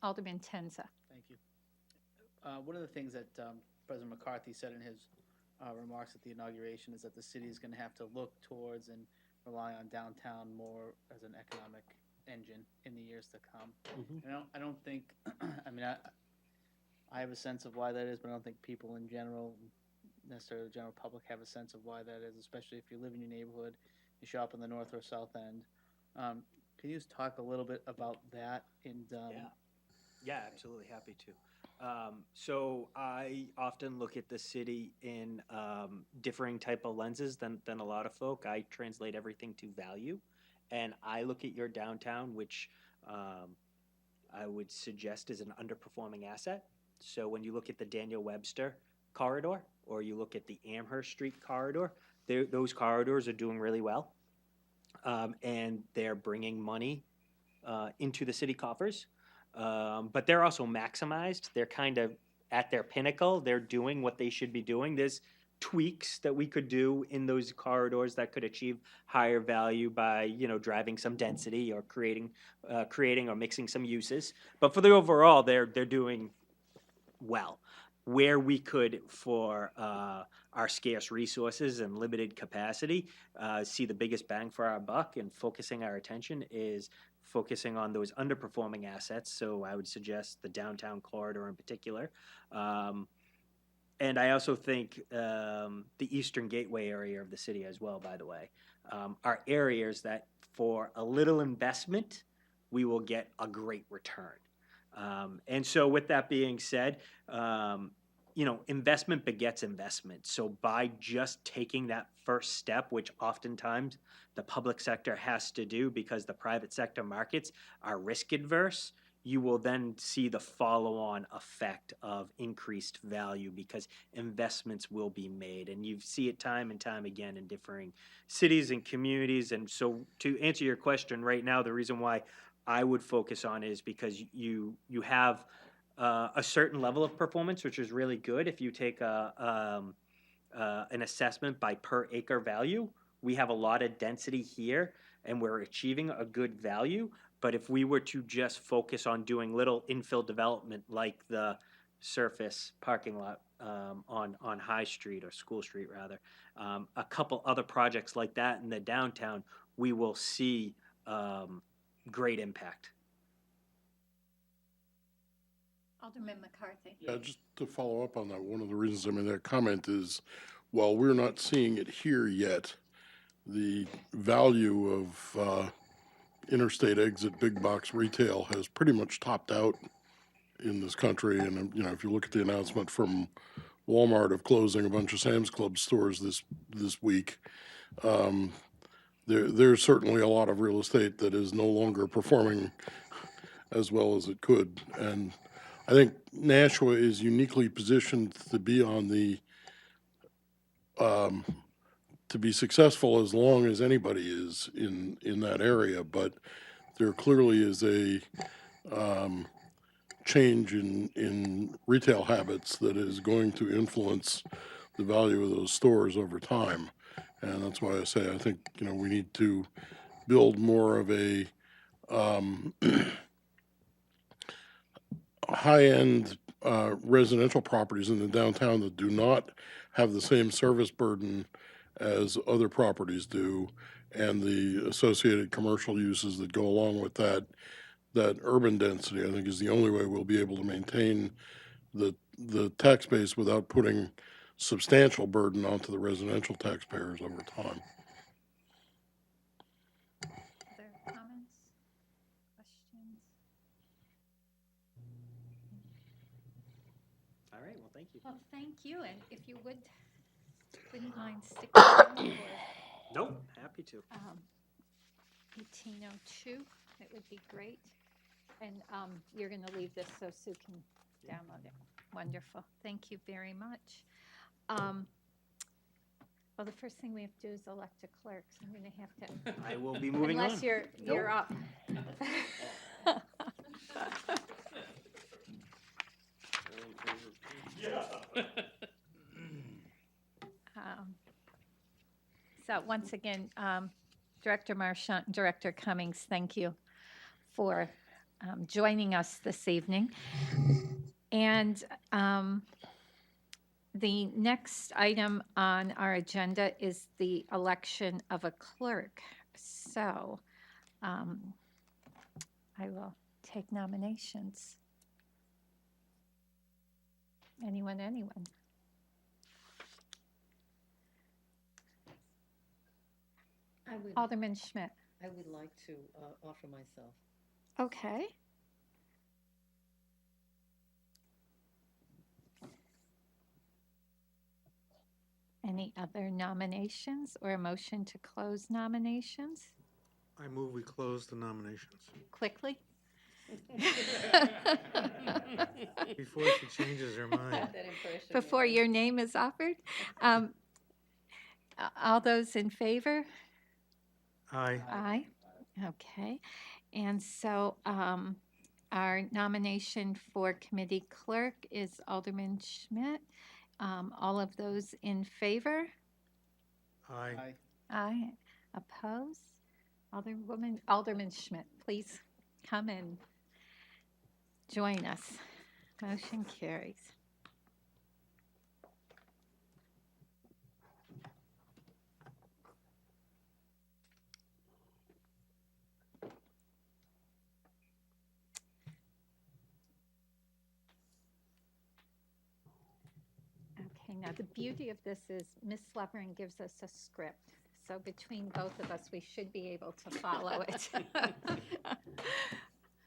Alderman Tenza. Thank you. One of the things that President McCarthy said in his remarks at the inauguration is that the city is going to have to look towards and rely on downtown more as an economic engine in the years to come. Mhm. I don't think, I have a sense of why that is, but I don't think people in general, necessarily the general public, have a sense of why that is, especially if you live in your neighborhood, you shop in the north or south end. Can you just talk a little bit about that? And Yeah, absolutely, happy to. So I often look at the city in differing type of lenses than a lot of folk. I translate everything to value, and I look at your downtown, which I would suggest is an underperforming asset. So when you look at the Daniel Webster corridor, or you look at the Amherst Street corridor, those corridors are doing really well, and they're bringing money into the city coffers. But they're also maximized. They're kind of at their pinnacle. They're doing what they should be doing. There's tweaks that we could do in those corridors that could achieve higher value by, driving some density or creating or mixing some uses. But for the overall, they're doing well. Where we could, for our scarce resources and limited capacity, see the biggest bang for our buck and focusing our attention is focusing on those underperforming assets. So I would suggest the downtown corridor in particular. And I also think the Eastern Gateway area of the city as well, by the way, are areas that for a little investment, we will get a great return. And so with that being said, investment begets investment. So by just taking that first step, which oftentimes the public sector has to do because the private sector markets are risk adverse, you will then see the follow-on effect of increased value because investments will be made. And you see it time and time again in differing cities and communities. And so to answer your question right now, the reason why I would focus on is because you have a certain level of performance, which is really good. If you take an assessment by per acre value, we have a lot of density here, and we're achieving a good value. But if we were to just focus on doing little infill development like the surface parking lot on High Street or School Street rather, a couple other projects like that in the downtown, we will see great impact. Alderman McCarthy. Yeah, just to follow up on that, one of the reasons I made that comment is, while we're not seeing it here yet, the value of interstate exit big box retail has pretty much topped out in this country. And, if you look at the announcement from Walmart of closing a bunch of Sam's Club stores this week, there's certainly a lot of real estate that is no longer performing as well as it could. And I think Nashua is uniquely positioned to be on the to be successful as long as anybody is in that area. But there clearly is a change in retail habits that is going to influence the value of those stores over time. And that's why I say I think we need to build more of a high-end residential properties in the downtown that do not have the same service burden as other properties do, and the associated commercial uses that go along with that urban density, I think, is the only way we'll be able to maintain the tax base without putting substantial burden onto the residential taxpayers over time. Other comments, questions? All right, well, thank you. Well, thank you, and if you wouldn't mind sticking around for Nope, happy to. 1802, it would be great. And you're going to leave this so Sue can download it. Wonderful. Thank you very much. Well, the first thing we have to do is elect a clerk, so I'm going to have to, I will be moving on. unless you're up. So once again, Director Marchant and Director Cummings, thank you for joining us this evening. And the next item on our agenda is the election of a clerk. So I will take nominations. Anyone? Alderman Schmidt. I would like to offer myself. Okay. Any other nominations or a motion to close nominations? I move we close the nominations. Quickly? Before she changes her mind. That impression. Before your name is offered? All those in favor? Aye. Aye. Okay. And so our nomination for committee clerk is Alderman Schmidt, All of those in favor? Aye. Aye. Oppose? Alderman Schmidt, please come and join us. Motion carries. Okay, now the beauty of this is Ms. Levering gives us a script. So between both of us, we should be able to follow it.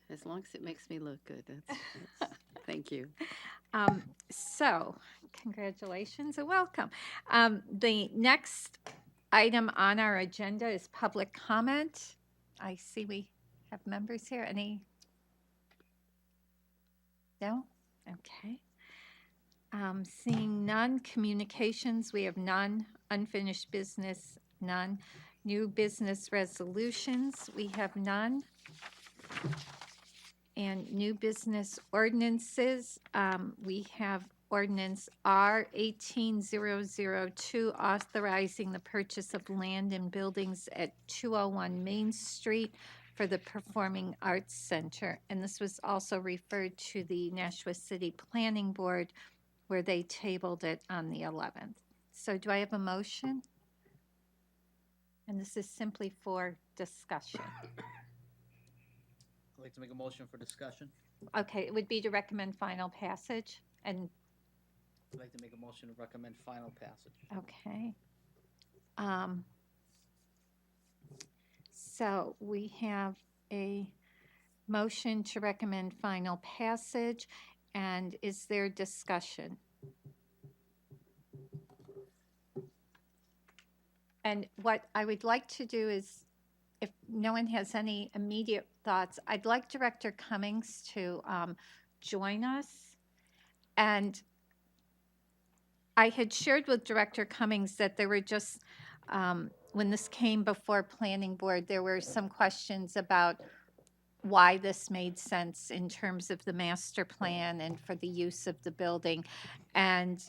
As long as it makes me look good, thank you. So, congratulations and welcome. The next item on our agenda is public comment. I see we have members here. Any? No? Okay. Seeing none. Communications, we have none. Unfinished business, none. New business resolutions, we have none. And new business ordinances, we have ordinance R 18002, authorizing the purchase of land and buildings at 201 Main Street for the Performing Arts Center. And this was also referred to the Nashua City Planning Board, where they tabled it on the 11th. So do I have a motion? And this is simply for discussion. I'd like to make a motion for discussion. Okay, it would be to recommend final passage, and, I'd like to make a motion to recommend final passage. okay. So we have a motion to recommend final passage, and is there discussion? And what I would like to do is, if no one has any immediate thoughts, I'd like Director Cummings to join us. And I had shared with Director Cummings that there were just, when this came before Planning Board, there were some questions about why this made sense in terms of the master plan and for the use of the building. And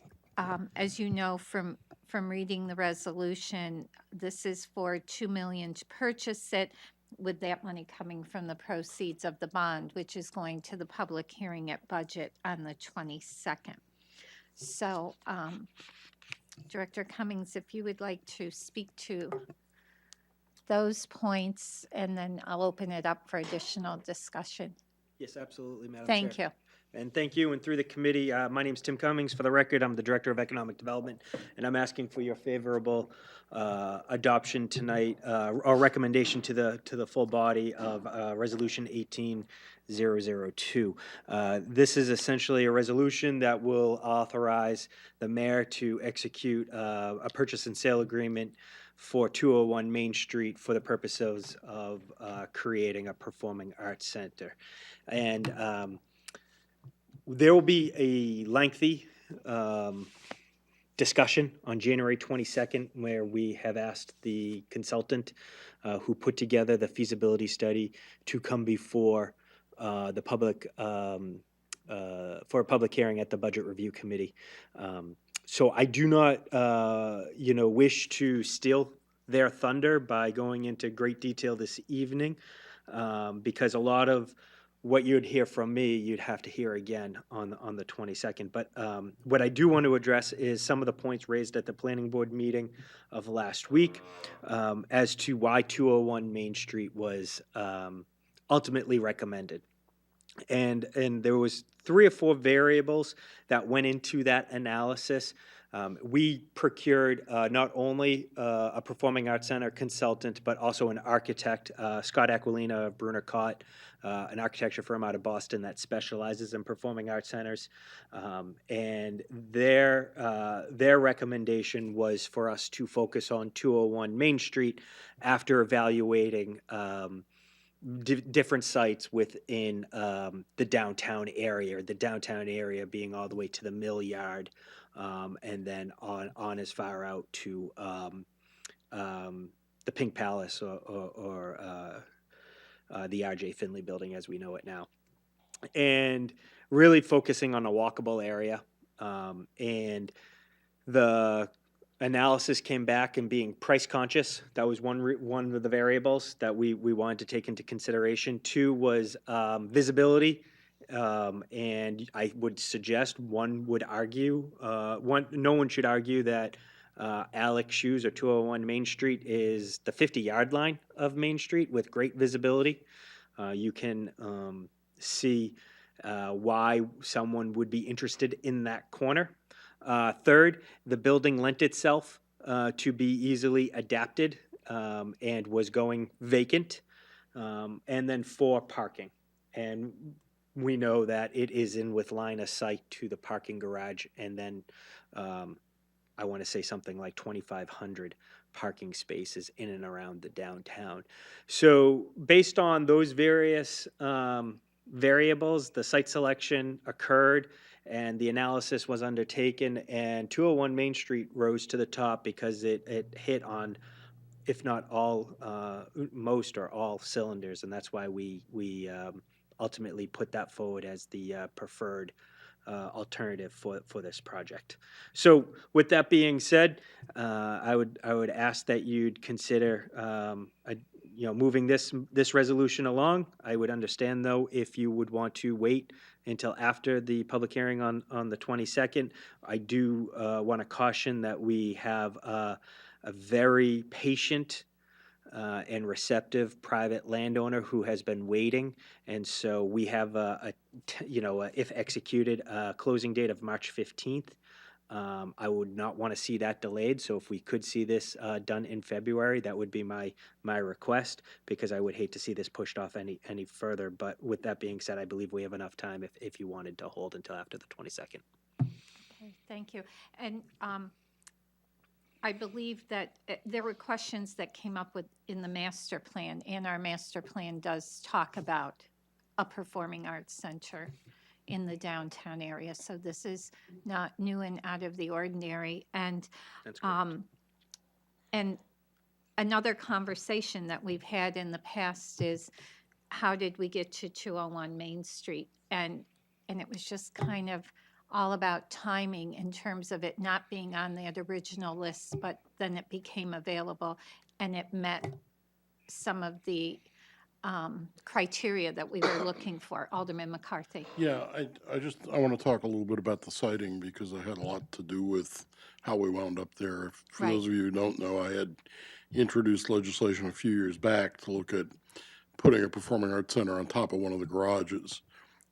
as you know from reading the resolution, this is for $2 million to purchase it, with that money coming from the proceeds of the bond, which is going to the public hearing at budget on the 22nd. So, Director Cummings, if you would like to speak to those points, and then I'll open it up for additional discussion. Yes, absolutely, Madam Chair. Thank you. And thank you, and through the committee, my name's Tim Cummings. For the record, I'm the Director of Economic Development, and I'm asking for your favorable adoption tonight, or recommendation to the full body of Resolution 18002. This is essentially a resolution that will authorize the mayor to execute a purchase and sale agreement for 201 Main Street for the purposes of creating a performing arts center. And there will be a lengthy discussion on January 22nd, where we have asked the consultant who put together the feasibility study to come before the public for a public hearing at the Budget Review Committee. So I do not, wish to steal their thunder by going into great detail this evening, because a lot of what you'd hear from me, you'd have to hear again on the 22nd. But what I do want to address is some of the points raised at the planning board meeting of last week as to why 201 Main Street was ultimately recommended. And there was 3 or 4 variables that went into that analysis. We procured not only a performing arts center consultant, but also an architect, Scott Aquilina of Brunner Cott, an architecture firm out of Boston that specializes in performing arts centers. And their recommendation was for us to focus on 201 Main Street after evaluating different sites within the downtown area being all the way to the Mill Yard, and then on as far out to the Pink Palace or the R.J. Finley building as we know it now. And really focusing on a walkable area And the analysis came back and being price conscious. That was one of the variables that we wanted to take into consideration. Two was visibility. And I would suggest no one should argue that Alex Shoes or 201 Main Street is the 50-yard line of Main Street with great visibility. You can see why someone would be interested in that corner. Third, the building lent itself to be easily adapted and was going vacant. And then four, parking. And we know that it is in with line of sight to the parking garage, and then I want to say something like 2,500 parking spaces in and around the downtown. So based on those various variables, the site selection occurred and the analysis was undertaken, and 201 Main Street rose to the top because it hit on, if not all, most or all cylinders, and that's why we ultimately put that forward as the preferred alternative for this project. So with that being said, I would ask that you'd consider moving this resolution along. I would understand, though, if you would want to wait until after the public hearing on the 22nd. I do want to caution that we have a very patient and receptive private landowner who has been waiting, and so we have if executed, a closing date of March 15th. I would not want to see that delayed, so if we could see this done in February, that would be my request, because I would hate to see this pushed off any further. But with that being said, I believe we have enough time if you wanted to hold until after the 22nd. Okay, thank you. And I believe that there were questions that came up in the master plan, and our master plan does talk about a performing arts center in the downtown area. So this is not new and out of the ordinary. And That's correct. and another conversation that we've had in the past is, how did we get to 201 Main Street? And it was just kind of all about timing in terms of it not being on that original list, but then it became available and it met some of the criteria that we were looking for. Alderman McCarthy. Yeah, I want to talk a little bit about the siting because I had a lot to do with how we wound up there. For Right. those of you who don't know, I had introduced legislation a few years back to look at putting a performing arts center on top of one of the garages.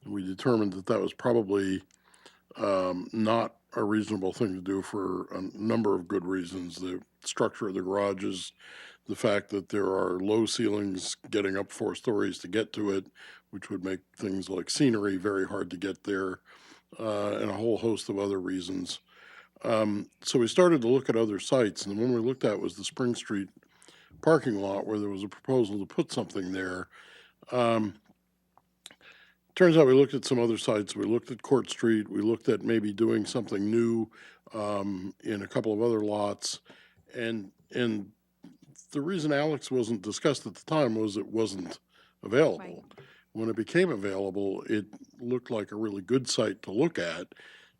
We determined that that was probably not a reasonable thing to do for a number of good reasons. The structure of the garages, the fact that there are low ceilings getting up 4 stories to get to it, which would make things like scenery very hard to get there, and a whole host of other reasons. So we started to look at other sites, and the one we looked at was the Spring Street parking lot, where there was a proposal to put something there. Turns out we looked at some other sites. We looked at Court Street. We looked at maybe doing something new in a couple of other lots. And the reason Alex wasn't discussed at the time was it wasn't available. Right. When it became available, it looked like a really good site to look at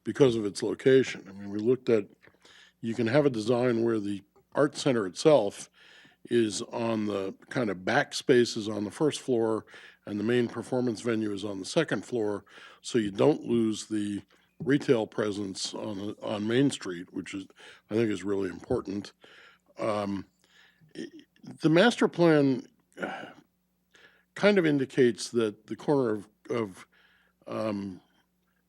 because of its location. I mean, we looked at, you can have a design where the art center itself is on the kind of back spaces on the first floor, and the main performance venue is on the second floor, so you don't lose the retail presence on Main Street, which is, I think, is really important. The master plan kind of indicates that the corner of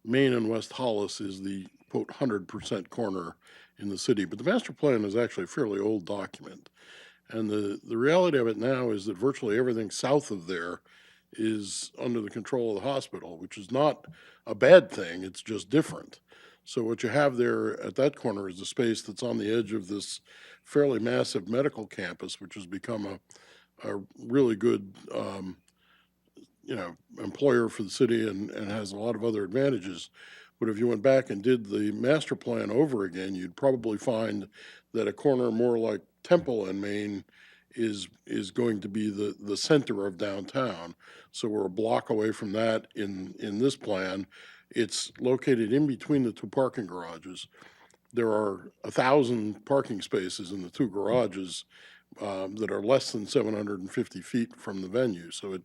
Main and West Hollis is the quote 100% corner in the city, but the master plan is actually a fairly old document. And the reality of it now is that virtually everything south of there is under the control of the hospital, which is not a bad thing, it's just different. So what you have there at that corner is a space that's on the edge of this fairly massive medical campus, which has become a really good employer for the city and has a lot of other advantages. But if you went back and did the master plan over again, you'd probably find that a corner more like Temple and Main is going to be the center of downtown. So we're a block away from that in this plan, It's located in between the two parking garages. There are 1,000 parking spaces in the two garages that are less than 750 feet from the venue. So it's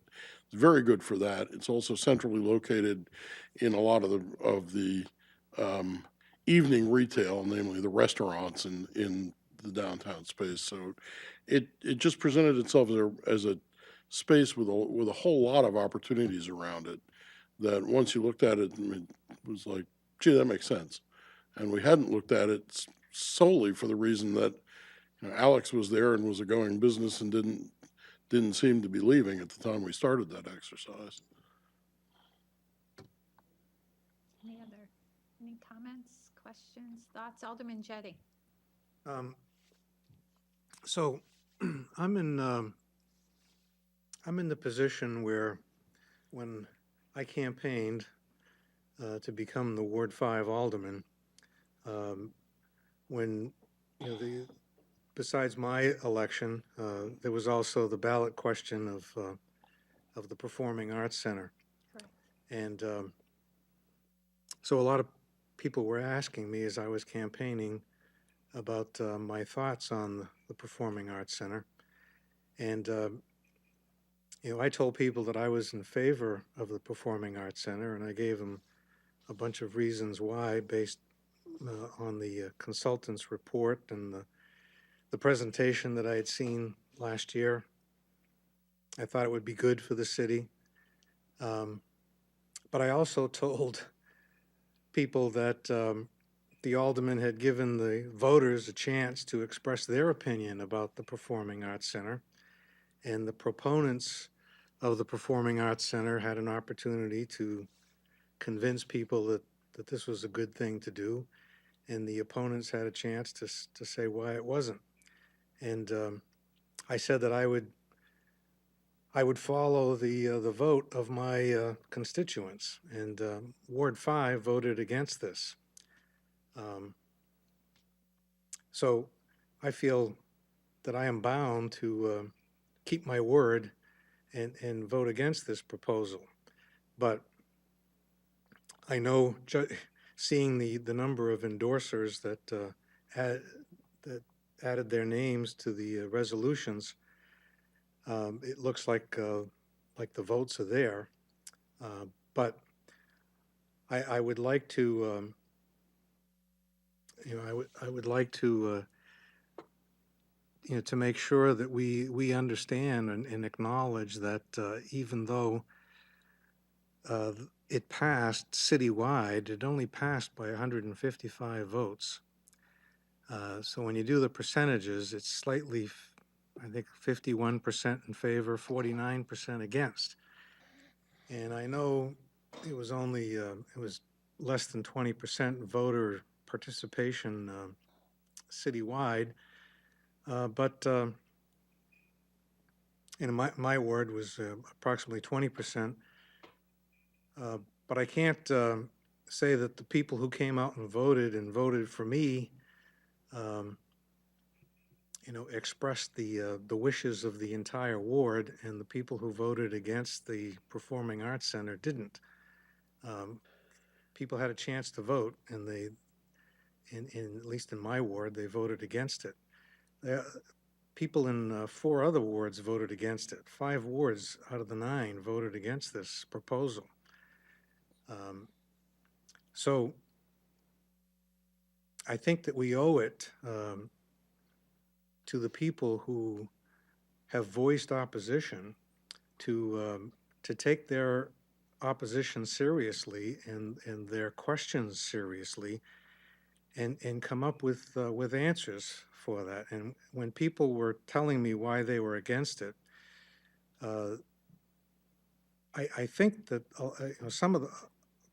very good for that. It's also centrally located in a lot of the evening retail, namely the restaurants in the downtown space. So it just presented itself as a space with a whole lot of opportunities around it. That once you looked at it, it was like, gee, that makes sense. And we hadn't looked at it solely for the reason that Alex was there and was a going business and didn't seem to be leaving at the time we started that exercise. Any comments, questions, thoughts? Alderman Jettie. So I'm in the position where when I campaigned to become the Ward 5 alderman, when besides my election, there was also the ballot question of the Performing Arts Center. Correct. And so a lot of people were asking me as I was campaigning about my thoughts on the Performing Arts Center. And, I told people that I was in favor of the Performing Arts Center, and I gave them a bunch of reasons why based on the consultant's report and the presentation that I had seen last year. I thought it would be good for the city. But I also told people that the alderman had given the voters a chance to express their opinion about the Performing Arts Center, and the proponents of the Performing Arts Center had an opportunity to convince people that this was a good thing to do, and the opponents had a chance to say why it wasn't. And I said that I would follow the vote of my constituents, and Ward 5 voted against this. So I feel that I am bound to keep my word and vote against this proposal. But I know, seeing the number of endorsers that added their names to the resolutions, it looks like the votes are there. But I would like to, I would like to, to make sure that we understand and acknowledge that even though it passed citywide, it only passed by 155 votes. So when you do the percentages, it's slightly, I think, 51% in favor, 49% against. And I know it was only, it was less than 20% voter participation citywide, but my ward was approximately 20%. But I can't say that the people who came out and voted for me, expressed the wishes of the entire ward, and the people who voted against the Performing Arts Center didn't. People had a chance to vote, and they, at least in my ward, they voted against it. People in 4 other wards voted against it. 5 wards out of the 9 voted against this proposal. So I think that we owe it to the people who have voiced opposition to take their opposition seriously and their questions seriously, and come up with answers for that. And when people were telling me why they were against it, I think that some of the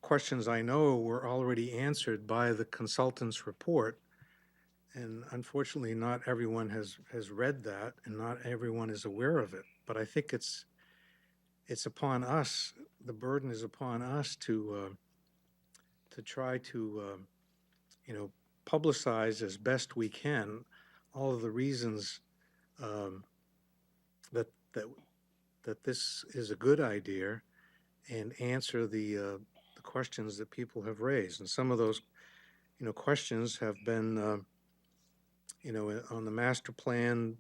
questions I know were already answered by the consultant's report, and unfortunately not everyone has read that, and not everyone is aware of it. But I think it's upon us, the burden is upon us to try to publicize as best we can all of the reasons that this is a good idea, and answer the questions that people have raised. And some of those, questions have been, on the master plan,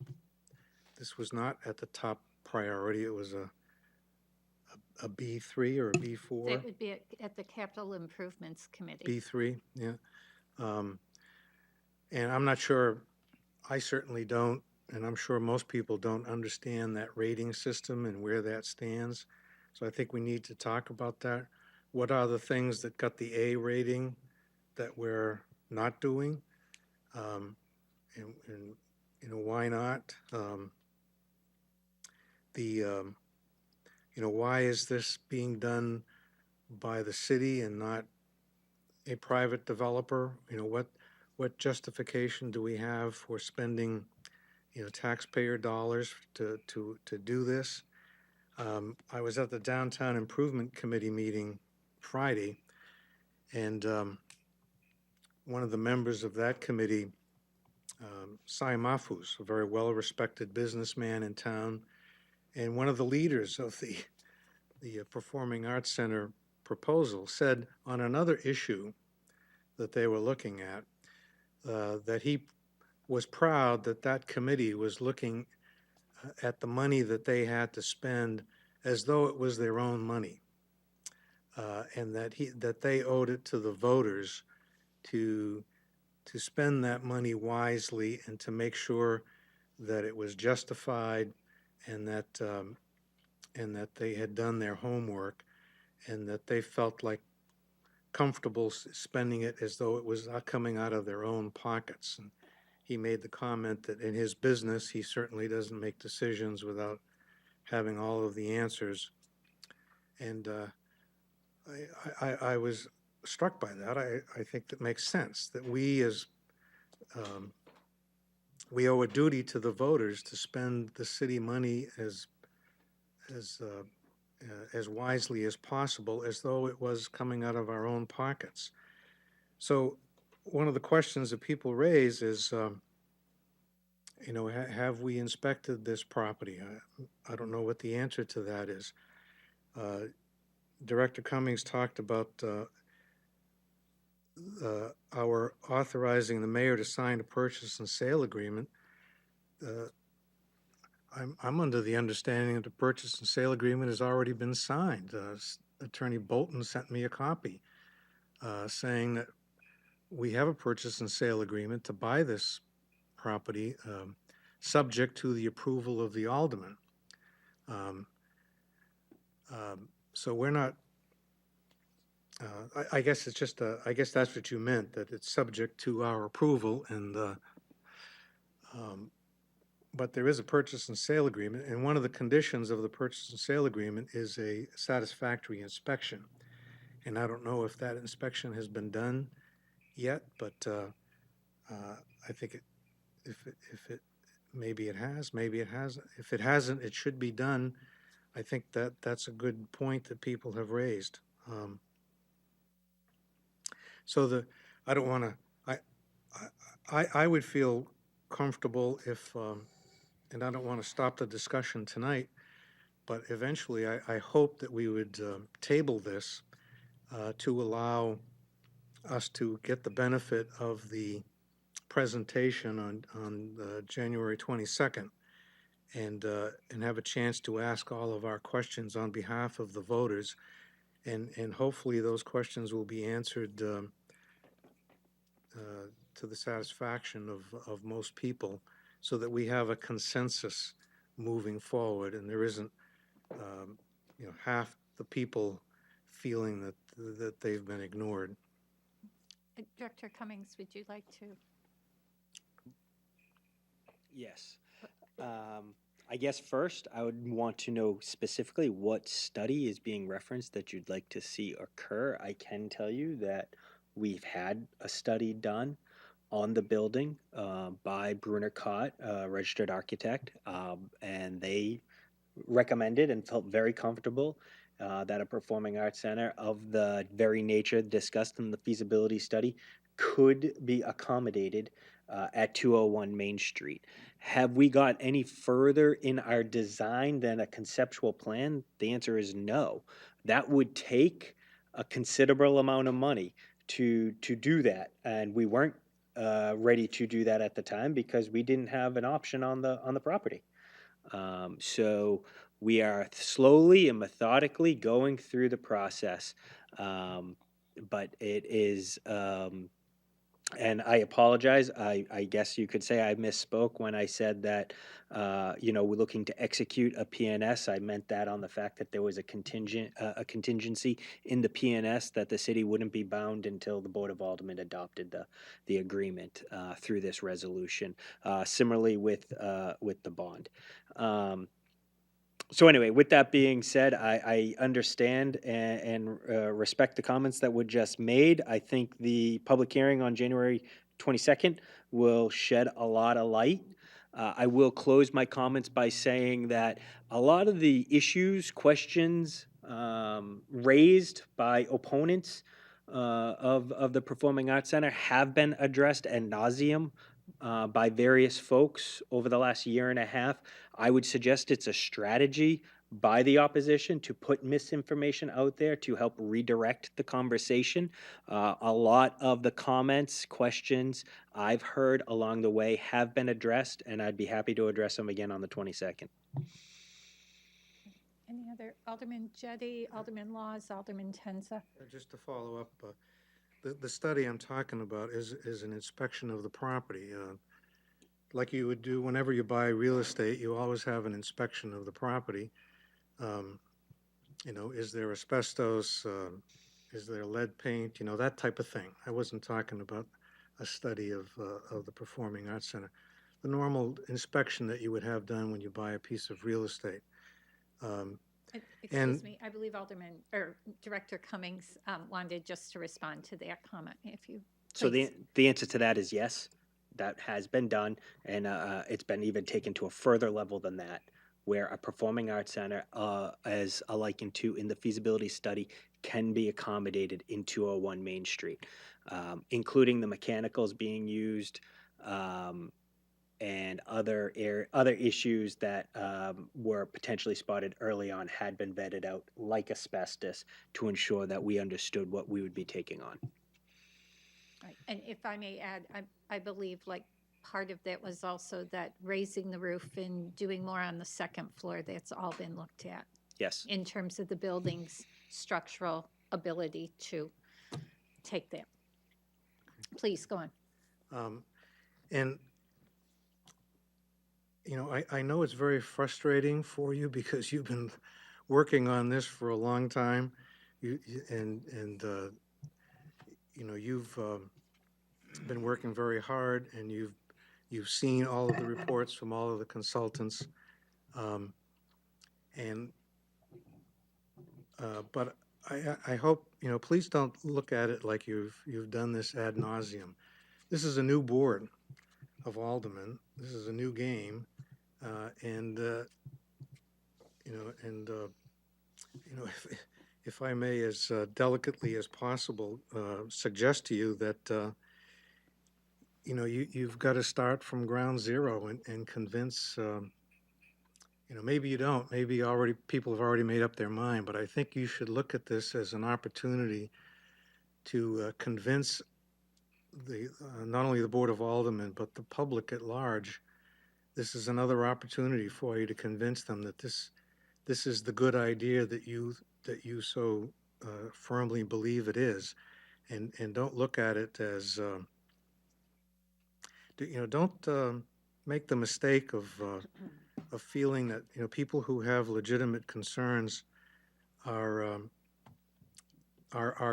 this was not at the top priority. It was a B3 or a B4? That would be at the Capital Improvements Committee. B3, yeah. And I'm not sure, I certainly don't, and I'm sure most people don't understand that rating system and where that stands. So I think we need to talk about that. What are the things that got the A rating that we're not doing? And why not? Why is this being done by the city and not a private developer? What justification do we have for spending, taxpayer dollars to do this? I was at the Downtown Improvement Committee meeting Friday, and one of the members of that committee, Sai Mafus, a very well-respected businessman in town, and one of the leaders of the Performing Arts Center proposal, said on another issue that they were looking at, that he was proud that that committee was looking at the money that they had to spend as though it was their own money, and that they owed it to the voters to spend that money wisely and to make sure that it was justified and that they had done their homework and that they felt like comfortable spending it as though it was coming out of their own pockets. And he made the comment that in his business, he certainly doesn't make decisions without having all of the answers. And I was struck by that. I think that makes sense, that we we owe a duty to the voters to spend the city money as wisely as possible, as though it was coming out of our own pockets. So one of the questions that people raise is, have we inspected this property? I don't know what the answer to that is. Director Cummings talked about our authorizing the mayor to sign a purchase and sale agreement. I'm under the understanding that the purchase and sale agreement has already been signed. Attorney Bolton sent me a copy saying that we have a purchase and sale agreement to buy this property, subject to the approval of the alderman. So we're not, I guess it's just, I guess that's what you meant, that it's subject to our approval, and but there is a purchase and sale agreement, and one of the conditions of the purchase and sale agreement is a satisfactory inspection. And I don't know if that inspection has been done yet, but I think maybe it has, maybe it hasn't. If it hasn't, it should be done. I think that's a good point that people have raised. So I don't want to, I would feel comfortable if, and I don't want to stop the discussion tonight, but eventually I hope that we would table this to allow us to get the benefit of the presentation on January 22nd and have a chance to ask all of our questions on behalf of the voters. And hopefully those questions will be answered to the satisfaction of most people, so that we have a consensus moving forward, and there isn't, half the people feeling that they've been ignored. Director Cummings, would you like to? Yes. I guess first, I would want to know specifically what study is being referenced that you'd like to see occur. I can tell you that we've had a study done on the building by Brunner Cott, a registered architect, and they recommended and felt very comfortable that a performing arts center of the very nature discussed in the feasibility study could be accommodated at 201 Main Street. Have we got any further in our design than a conceptual plan? The answer is no. That would take a considerable amount of money to do that, and we weren't ready to do that at the time because we didn't have an option on the property. So we are slowly and methodically going through the process, but it is. And I apologize. I guess you could say I misspoke when I said that, we're looking to execute a PNS. I meant that on the fact that there was a contingency in the PNS that the city wouldn't be bound until the Board of Aldermen adopted the agreement through this resolution. Similarly with the bond. So anyway, with that being said, I understand and respect the comments that were just made. I think the public hearing on January 22nd will shed a lot of light. I will close my comments by saying that a lot of the issues, questions raised by opponents of the Performing Arts Center have been addressed ad nauseum by various folks over the last year and a half. I would suggest it's a strategy by the opposition to put misinformation out there to help redirect the conversation. A lot of the comments, questions I've heard along the way have been addressed, and I'd be happy to address them again on the 22nd. Any other, Alderman Jettie, Alderman Laws, Alderman Tenza? Just to follow up, the study I'm talking about is an inspection of the property. Like you would do whenever you buy real estate, you always have an inspection of the property. Is there asbestos? Is there lead paint? That type of thing. I wasn't talking about a study of the Performing Arts Center. The normal inspection that you would have done when you buy a piece of real estate. Excuse me, I believe Director Cummings wanted just to respond to that comment, if you. So please. the answer to that is yes. That has been done, and it's been even taken to a further level than that, where a performing arts center, as likened to in the feasibility study, can be accommodated in 201 Main Street, including the mechanicals being used, and other issues that were potentially spotted early on had been vetted out, like asbestos, to ensure that we understood what we would be taking on. Right. And if I may add, I believe like part of that was also that raising the roof and doing more on the second floor, that's all been looked at Yes. in terms of the building's structural ability to take that. Please, go on. And I know it's very frustrating for you because you've been working on this for a long time. You've been working very hard, and you've seen all of the reports from all of the consultants. But I hope, please don't look at it like you've done this ad nauseum. This is a new board of aldermen. This is a new game, if I may, as delicately as possible, suggest to you that you've got to start from ground zero and convince. Maybe you don't. Maybe people have already made up their mind. But I think you should look at this as an opportunity to convince not only the Board of Aldermen but the public at large. This is another opportunity for you to convince them that this is the good idea that you so firmly believe it is, and don't look at it as don't make the mistake of feeling that people who have legitimate concerns are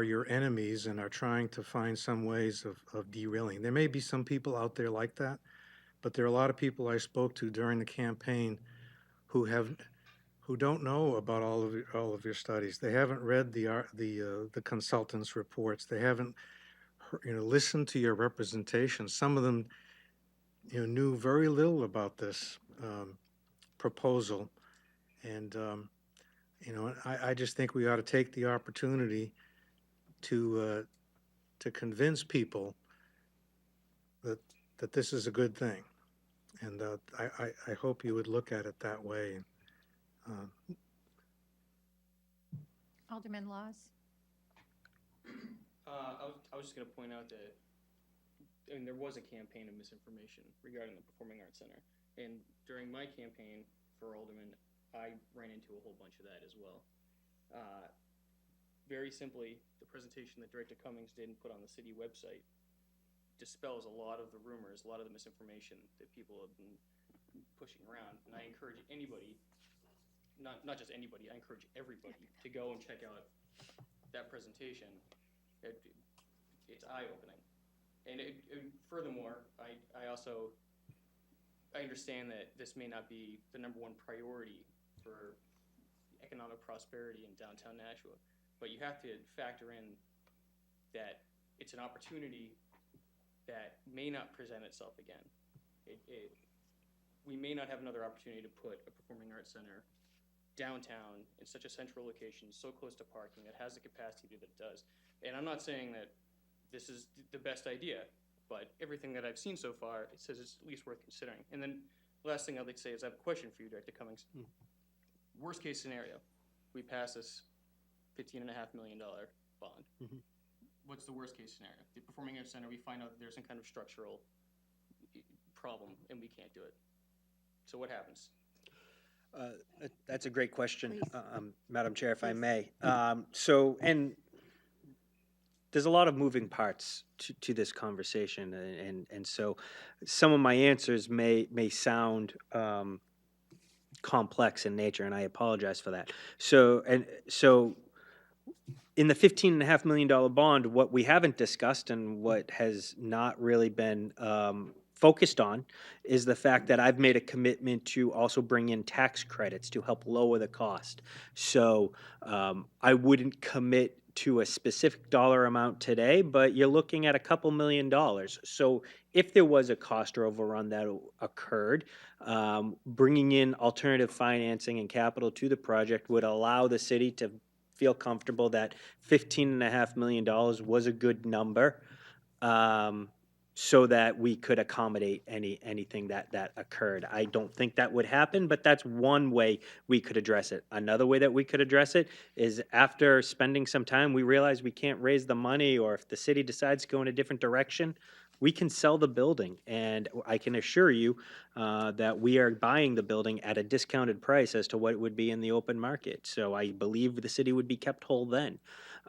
your enemies and are trying to find some ways of derailing. There may be some people out there like that, but there are a lot of people I spoke to during the campaign who don't know about all of your studies. They haven't read the consultants' reports. They haven't listened to your representation. Some of them knew very little about this proposal, and I just think we ought to take the opportunity to convince people that this is a good thing, and I hope you would look at it that way. Alderman Laws? I was just going to point out that, I mean, there was a campaign of misinformation regarding the Performing Arts Center. And during my campaign for alderman, I ran into a whole bunch of that as well. Very simply, the presentation that Director Cummings did and put on the city website dispels a lot of the rumors, a lot of the misinformation that people have been pushing around. And I encourage anybody, not just anybody, I encourage everybody to go and check out that presentation. It's eye-opening. And furthermore, I understand that this may not be the #1 priority for economic prosperity in downtown Nashua, but you have to factor in that it's an opportunity that may not present itself again. We may not have another opportunity to put a performing arts center downtown in such a central location, so close to parking, that has the capacity that it does. And I'm not saying that this is the best idea, but everything that I've seen so far, it says it's at least worth considering. And then the last thing I'd like to say is I have a question for you, Director Cummings. Worst case scenario, we pass this $15.5 million bond. What's the worst case scenario? The Performing Arts Center, we find out that there's some kind of structural problem and we can't do it. So what happens? That's a great question, Please. Madam Chair, if I Please. may. And there's a lot of moving parts to this conversation, and so some of my answers may sound complex in nature, and I apologize for that. So in the $15.5 million bond, what we haven't discussed and what has not really been focused on is the fact that I've made a commitment to also bring in tax credits to help lower the cost. So I wouldn't commit to a specific dollar amount today, but you're looking at a couple $1 million. So if there was a cost overrun that occurred, bringing in alternative financing and capital to the project would allow the city to feel comfortable that $15.5 million was a good number, so that we could accommodate anything that occurred. I don't think that would happen, but that's one way we could address it. Another way that we could address it is after spending some time, we realize we can't raise the money, or if the city decides to go in a different direction, we can sell the building. And I can assure you that we are buying the building at a discounted price as to what it would be in the open market. So I believe the city would be kept whole then.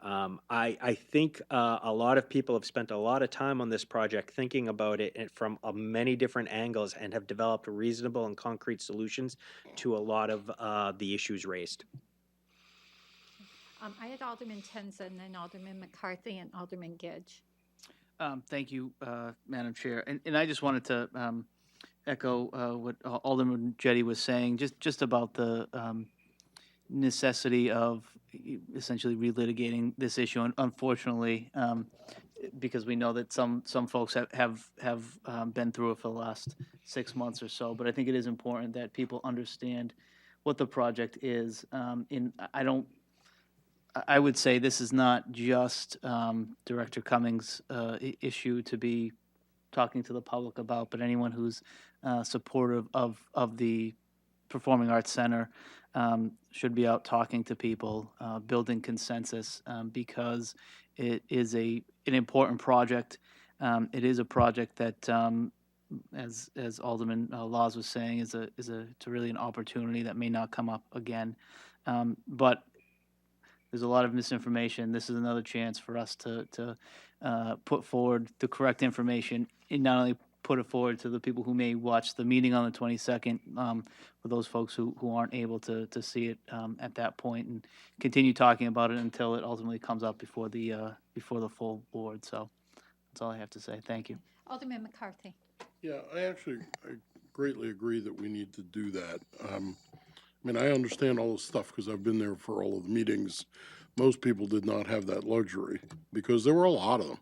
I think a lot of people have spent a lot of time on this project thinking about it from many different angles and have developed reasonable and concrete solutions to a lot of the issues raised. I had Alderman Tenza, and then Alderman McCarthy, and Alderman Gedge. Thank you, Madam Chair. And I just wanted to echo what Alderman Jettie was saying, just about the necessity of essentially relitigating this issue. And unfortunately, because we know that some folks have been through it for the last 6 months or so. But I think it is important that people understand what the project is. I would say this is not just Director Cummings' issue to be talking to the public about, but anyone who's supportive of the Performing Arts Center should be out talking to people, building consensus, because it is an important project. It is a project that, as Alderman Laws was saying, it's really an opportunity that may not come up again. But there's a lot of misinformation. This is another chance for us to put forward the correct information, and not only put it forward to the people who may watch the meeting on the 22nd, for those folks who aren't able to see it at that point, and continue talking about it until it ultimately comes up before the full board. So that's all I have to say. Thank you. Alderman McCarthy. Yeah, I greatly agree that we need to do that. I mean, I understand all this stuff because I've been there for all of the meetings. Most people did not have that luxury because there were a lot of them.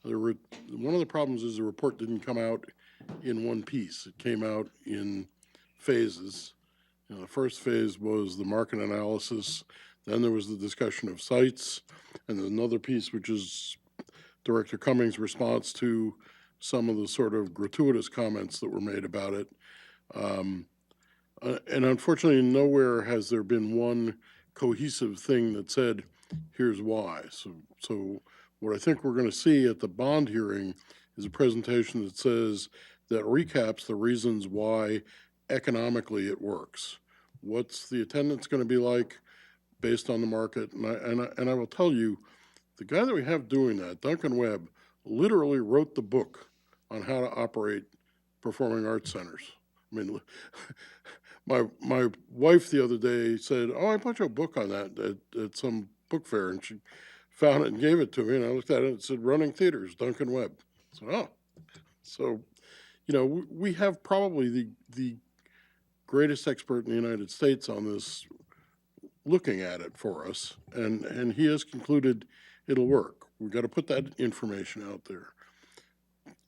One of the problems is the report didn't come out in one piece. It came out in phases. The first phase was the market analysis. Then there was the discussion of sites, and then another piece, which is Director Cummings' response to some of the sort of gratuitous comments that were made about it. And unfortunately, nowhere has there been one cohesive thing that said, here's why. So what I think we're going to see at the bond hearing is a presentation that says, that recaps the reasons why economically it works. What's the attendance going to be like based on the market? And I will tell you, the guy that we have doing that, Duncan Webb, literally wrote the book on how to operate performing arts centers. I mean, my wife the other day said, "Oh, I bought you a book on that at some book fair," and she found it and gave it to me, and I looked at it and it said, "Running Theaters, Duncan Webb." So, oh, so we have probably the greatest expert in the United States on this looking at it for us, and he has concluded it'll work. We've got to put that information out there.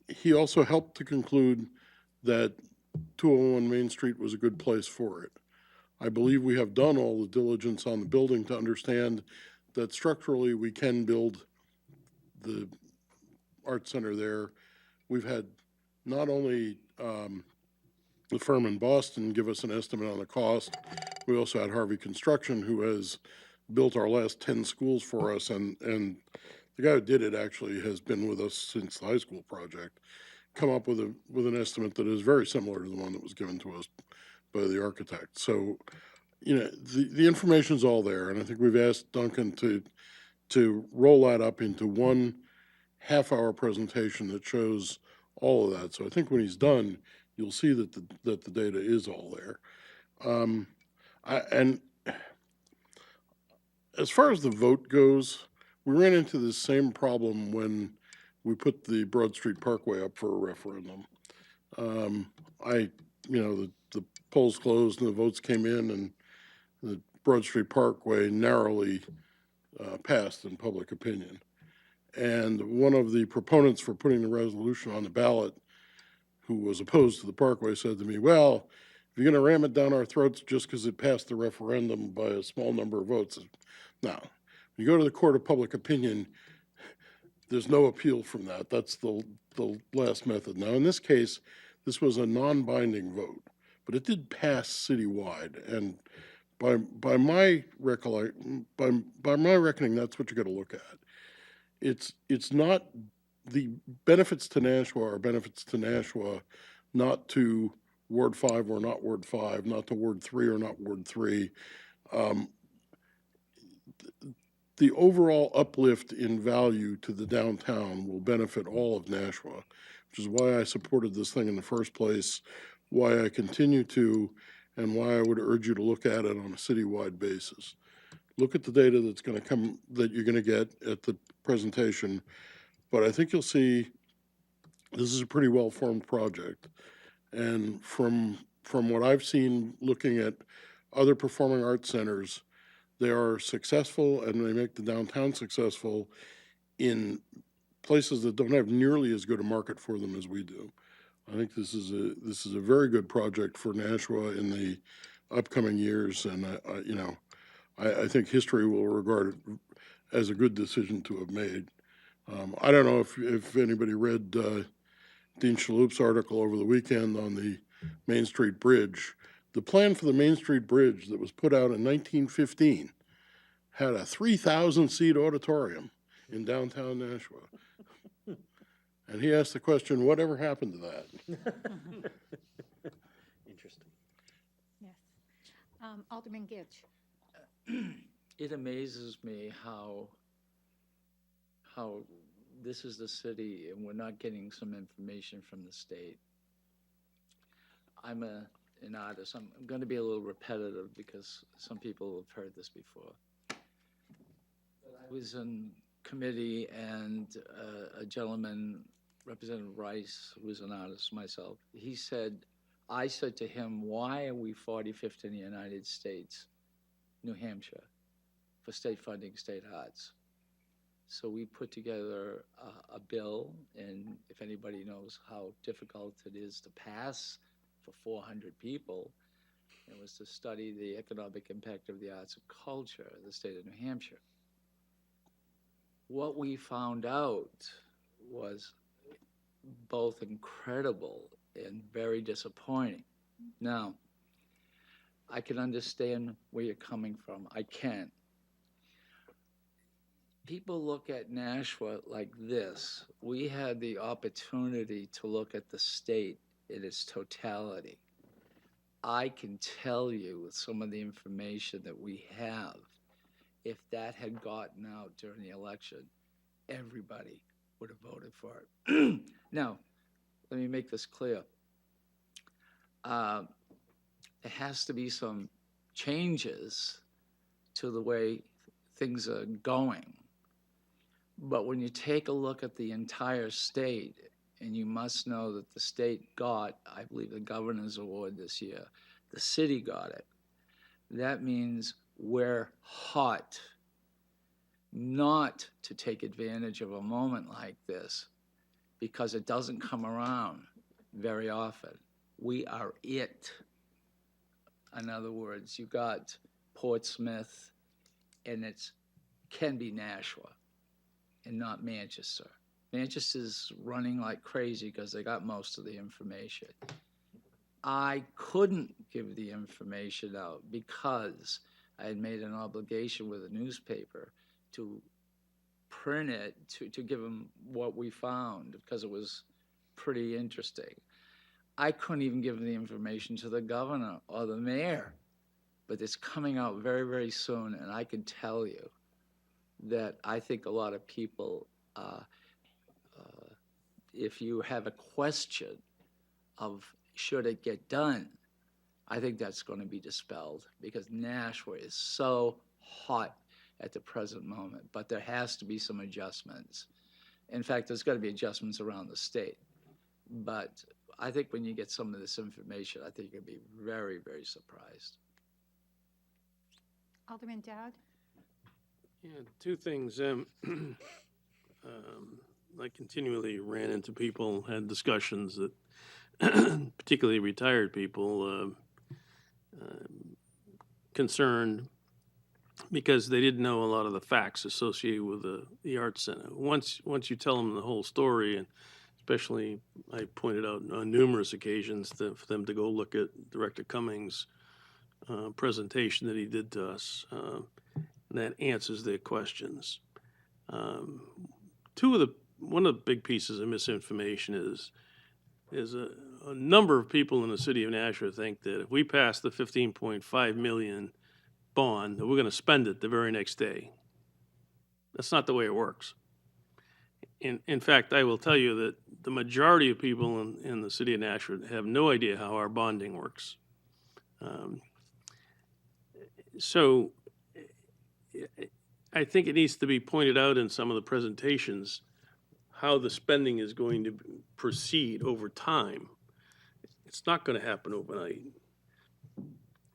He also helped to conclude that 201 Main Street was a good place for it. I believe we have done all the diligence on the building to understand that structurally we can build the art center there. We've had not only the firm in Boston give us an estimate on the cost, we also had Harvey Construction, who has built our last 10 schools for us, and the guy who did it actually has been with us since the high school project, come up with an estimate that is very similar to the one that was given to us by the architect. So, the information's all there, and I think we've asked Duncan to roll that up into one half-hour presentation that shows all of that. So I think when he's done, you'll see that the data is all there. And as far as the vote goes, we ran into the same problem when we put the Broad Street Parkway up for a referendum. The polls closed and the votes came in, and the Broad Street Parkway narrowly passed in public opinion. And one of the proponents for putting the resolution on the ballot, who was opposed to the Parkway, said to me, "Well, if you're going to ram it down our throats just because it passed the referendum by a small number of votes," now, you go to the court of public opinion, there's no appeal from that. That's the last method. Now, in this case, this was a non-binding vote, but it did pass citywide. And by my reckoning, that's what you got to look at. It's not, the benefits to Nashua are benefits to Nashua, not to Ward 5 or not Ward 5, not to Ward 3 or not Ward 3. The overall uplift in value to the downtown will benefit all of Nashua, which is why I supported this thing in the first place, why I continue to, and why I would urge you to look at it on a citywide basis. Look at the data that's going to come, that you're going to get at the presentation, but I think you'll see this is a pretty well-formed project. And from what I've seen looking at other performing arts centers, they are successful and they make the downtown successful in places that don't have nearly as good a market for them as we do. I think this is a very good project for Nashua in the upcoming years, and I think history will regard it as a good decision to have made. I don't know if anybody read Dean Shaloup's article over the weekend on the Main Street Bridge. The plan for the Main Street Bridge that was put out in 1915 had a 3,000-seat auditorium in downtown Nashua. And he asked the question, whatever happened to that? Interesting. Yes. Alderman Gitch. It amazes me how this is the city and we're not getting some information from the state. I'm an artist. I'm going to be a little repetitive because some people have heard this before. But I was in committee and a gentleman, Representative Rice, who was an artist myself, I said to him, why are we 45th in the United States, New Hampshire, for state funding state arts? So we put together a bill, and if anybody knows how difficult it is to pass for 400 people, it was to study the economic impact of the arts and culture of the state of New Hampshire. What we found out was both incredible and very disappointing. Now, I can understand where you're coming from. I can. people look at Nashua like this. We had the opportunity to look at the state in its totality. I can tell you with some of the information that we have, if that had gotten out during the election, everybody would have voted for it. Now, let me make this clear. There has to be some changes to the way things are going. But when you take a look at the entire state, and you must know that the state got, I believe, the governor's award this year, the city got it. That means we're hot, not to take advantage of a moment like this, because it doesn't come around very often. We are it. In other words, you got Portsmouth, and it can be Nashua and not Manchester. Manchester's running like crazy because they got most of the information. I couldn't give the information out because I had made an obligation with a newspaper to print it, to give them what we found, because it was pretty interesting. I couldn't even give the information to the governor or the mayor, but it's coming out very, very soon, and I can tell you that I think a lot of people, if you have a question of should it get done, I think that's going to be dispelled, because Nashua is so hot at the present moment, but there has to be some adjustments. In fact, there's got to be adjustments around the state. But I think when you get some of this information, I think you're going to be very, very surprised. Alderman Dowd? Yeah, two things. I continually ran into people, had discussions that, particularly retired people, concerned because they didn't know a lot of the facts associated with the Arts Center. Once you tell them the whole story, and especially I pointed out on numerous occasions for them to go look at Director Cummings' presentation that he did to us, that answers their questions. One of the big pieces of misinformation is a number of people in the city of Nashua think that if we pass the $15.5 million bond, that we're going to spend it the very next day. That's not the way it works. In fact, I will tell you that the majority of people in the city of Nashua have no idea how our bonding works. So I think it needs to be pointed out in some of the presentations how the spending is going to proceed over time. It's not going to happen overnight.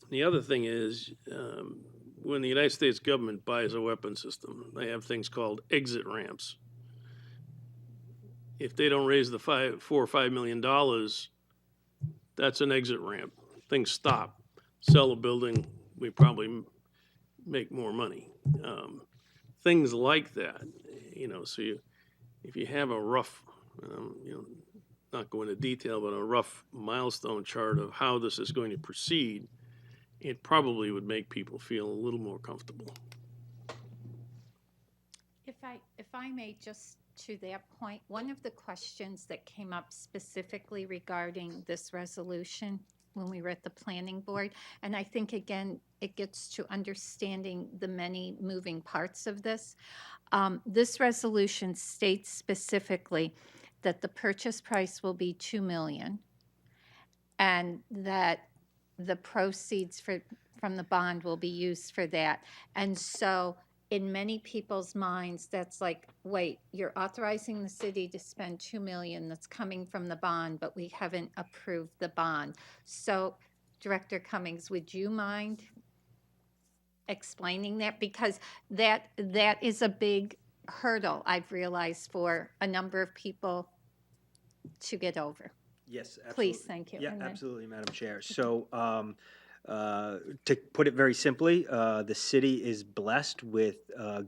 The other thing is, when the United States government buys a weapon system, they have things called exit ramps. If they don't raise the $4 or $5 million, that's an exit ramp. Things stop. Sell a building, we probably make more money. Things like that, so if you have a rough, not go into detail, but a rough milestone chart of how this is going to proceed, it probably would make people feel a little more comfortable. If I may, just to that point, one of the questions that came up specifically regarding this resolution when we were at the planning board, and I think, again, it gets to understanding the many moving parts of this. This resolution states specifically that the purchase price will be $2 million and that the proceeds from the bond will be used for that. And so in many people's minds, that's like, wait, you're authorizing the city to spend $2 million that's coming from the bond, but we haven't approved the bond. So Director Cummings, would you mind explaining that? Because that is a big hurdle, I've realized, for a number of people to get over. Yes, absolutely. Please, thank you. Yeah, And then- absolutely, Madam Chair. So to put it very simply, the city is blessed with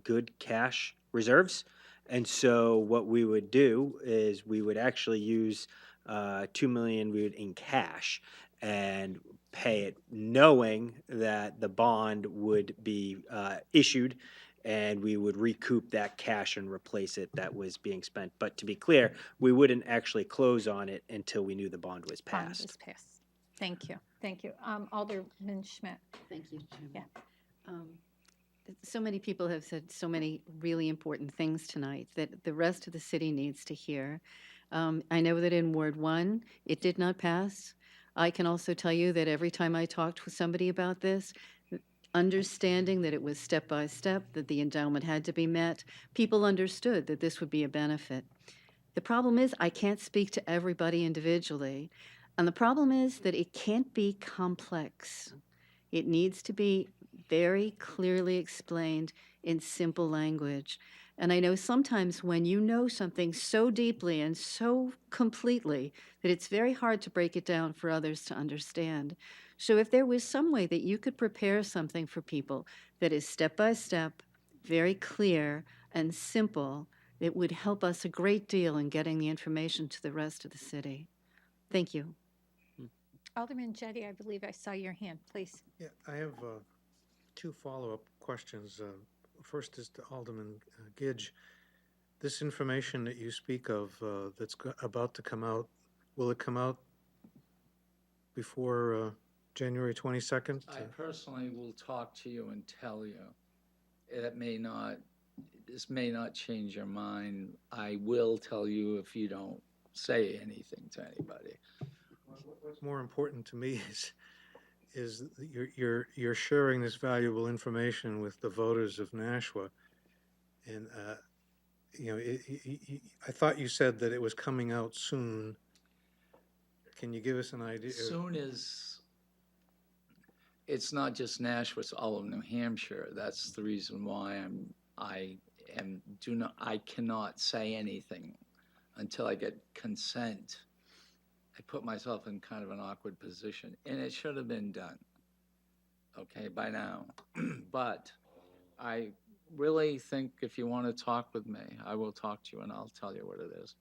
good cash reserves. And so what we would do is we would actually use $2 million in cash and pay it, knowing that the bond would be issued and we would recoup that cash and replace it that was being spent. But to be clear, we wouldn't actually close on it until we knew the bond was Bond passed. was passed. Thank you. Thank you. Alderman Schmidt. Thank you, Chairman. Yeah. So many people have said so many really important things tonight that the rest of the city needs to hear. I know that in Ward 1, it did not pass. I can also tell you that every time I talked with somebody about this, understanding that it was step by step, that the endowment had to be met, people understood that this would be a benefit. The problem is I can't speak to everybody individually, and the problem is that it can't be complex. It needs to be very clearly explained in simple language. And I know sometimes when you know something so deeply and so completely that it's very hard to break it down for others to understand. So if there was some way that you could prepare something for people that is step by step, very clear and simple, it would help us a great deal in getting the information to the rest of the city. Thank you. Alderman Jettie, I believe I saw your hand, please. Yeah, I have two follow-up questions. First is to Alderman Gidge. This information that you speak of that's about to come out, will it come out before January 22nd? I personally will talk to you and tell you. This may not change your mind. I will tell you if you don't say anything to anybody. What's more important to me is that you're sharing this valuable information with the voters of Nashua, and I thought you said that it was coming out soon. Can you give us an idea? Soon as, it's not just Nashua, it's all of New Hampshire. That's the reason why I cannot say anything until I get consent. I put myself in kind of an awkward position, and it should have been done, okay, by now. But I really think if you want to talk with me, I will talk to you and I'll tell you what it is.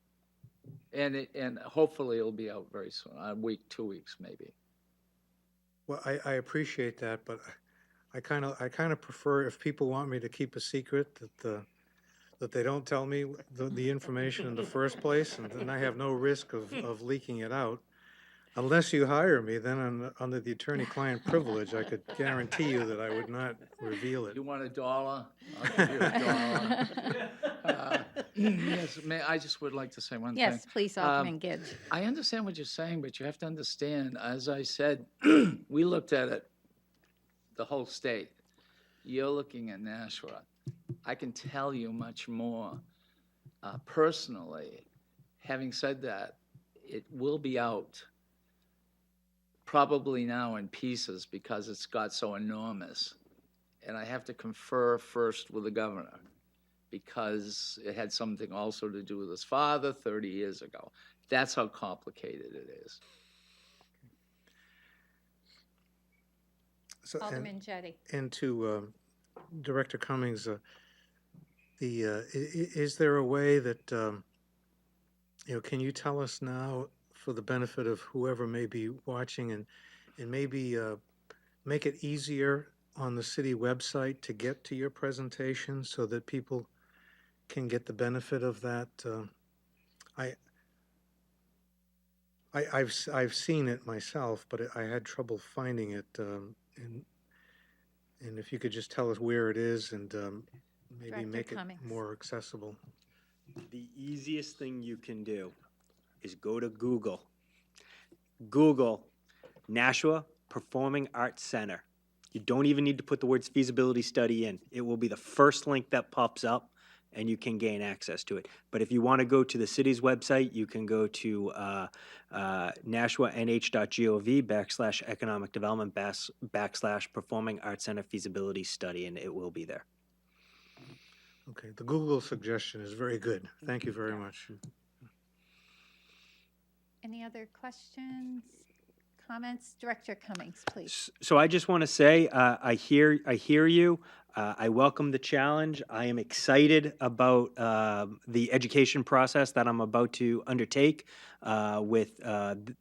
And hopefully it'll be out very soon, a week, 2 weeks maybe. Well, I appreciate that, but I kind of prefer if people want me to keep a secret that they don't tell me the information in the first place, and then I have no risk of leaking it out. Unless you hire me, then under the attorney-client privilege, I could guarantee you that I would not reveal it. You want $1? I'll give you $1. Yes, I just would like to say one thing. Yes, please, Alderman Gidge. I understand what you're saying, but you have to understand, as I said, we looked at it, the whole state. You're looking at Nashua. I can tell you much more personally. Having said that, it will be out probably now in pieces because it's got so enormous. And I have to confer first with the governor because it had something also to do with his father 30 years ago. That's how complicated it is. So, Alderman Jettie. and to Director Cummings, is there a way that, can you tell us now for the benefit of whoever may be watching and maybe make it easier on the city website to get to your presentation so that people can get the benefit of that? I've seen it myself, but I had trouble finding it. And if you could just tell us where it is and maybe Director make Cummings. it more accessible. The easiest thing you can do is go to Google. Google Nashua Performing Arts Center. You don't even need to put the words feasibility study in. It will be the first link that pops up and you can gain access to it. But if you want to go to the city's website, you can go to nashuanh.gov/economic development / Performing Arts Center feasibility study, and it will be there. Okay, the Google suggestion is very good. Thank you very much. Any other questions, comments? Director Cummings, please. So I just want to say, I hear you. I welcome the challenge. I am excited about the education process that I'm about to undertake with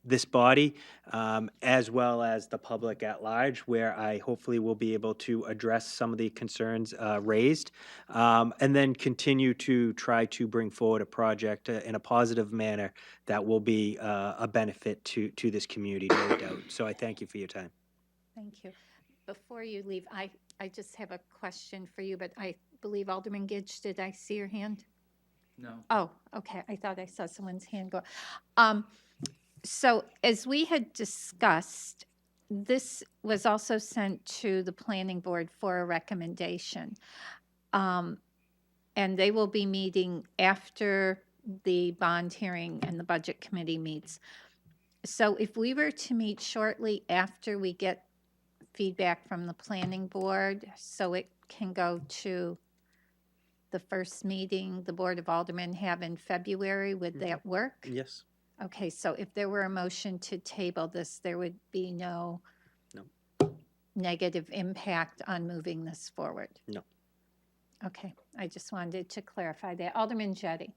this body, as well as the public at large, where I hopefully will be able to address some of the concerns raised, and then continue to try to bring forward a project in a positive manner that will be a benefit to this community, no doubt. So I thank you for your time. Thank you. Before you leave, I just have a question for you, but I believe Alderman Gidge, did I see your hand? No. Oh, okay. I thought I saw someone's hand go. So as we had discussed, this was also sent to the planning board for a recommendation. And they will be meeting after the bond hearing and the budget committee meets. So if we were to meet shortly after we get feedback from the planning board, so it can go to the first meeting the Board of Aldermen have in February, would that work? Yes. Okay, so if there were a motion to table this, there would be no negative impact on moving this forward? No. Okay, I just wanted to clarify that. Alderman Jettie.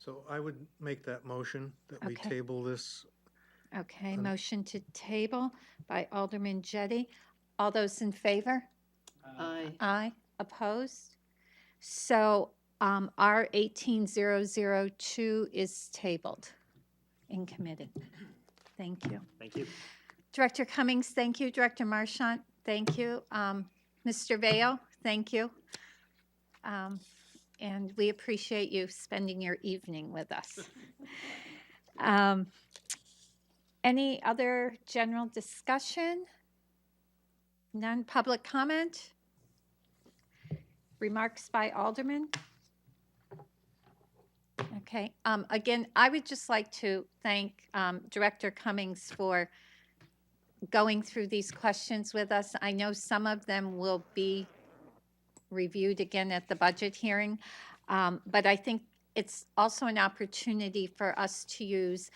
So I would make that motion that we Okay. table this. Okay, motion to table by Alderman Jettie. All those in favor? Aye. Aye. Opposed? So R 18002 is tabled in committee. Thank you. Thank you. Director Cummings, thank you. Director Marchant, thank you. Mr. Veo, thank you. And we appreciate you spending your evening with us. Any other general discussion? None. Public comment? Remarks by Alderman? Okay. Again, I would just like to thank Director Cummings for going through these questions with us. I know some of them will be reviewed again at the budget hearing, but I think it's also an opportunity for us to use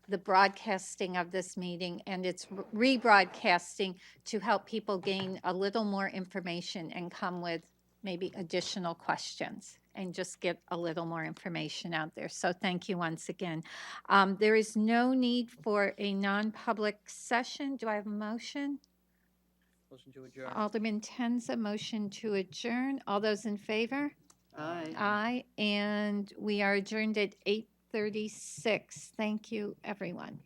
the broadcasting of this meeting and its rebroadcasting to help people gain a little more information and come with maybe additional questions and just get a little more information out there. So thank you once again. There is no need for a non-public session. Do I have a motion? Motion to adjourn. Alderman Tenza, motion to adjourn. All those in favor? Aye. Aye, and we are adjourned at 8:36. Thank you, everyone.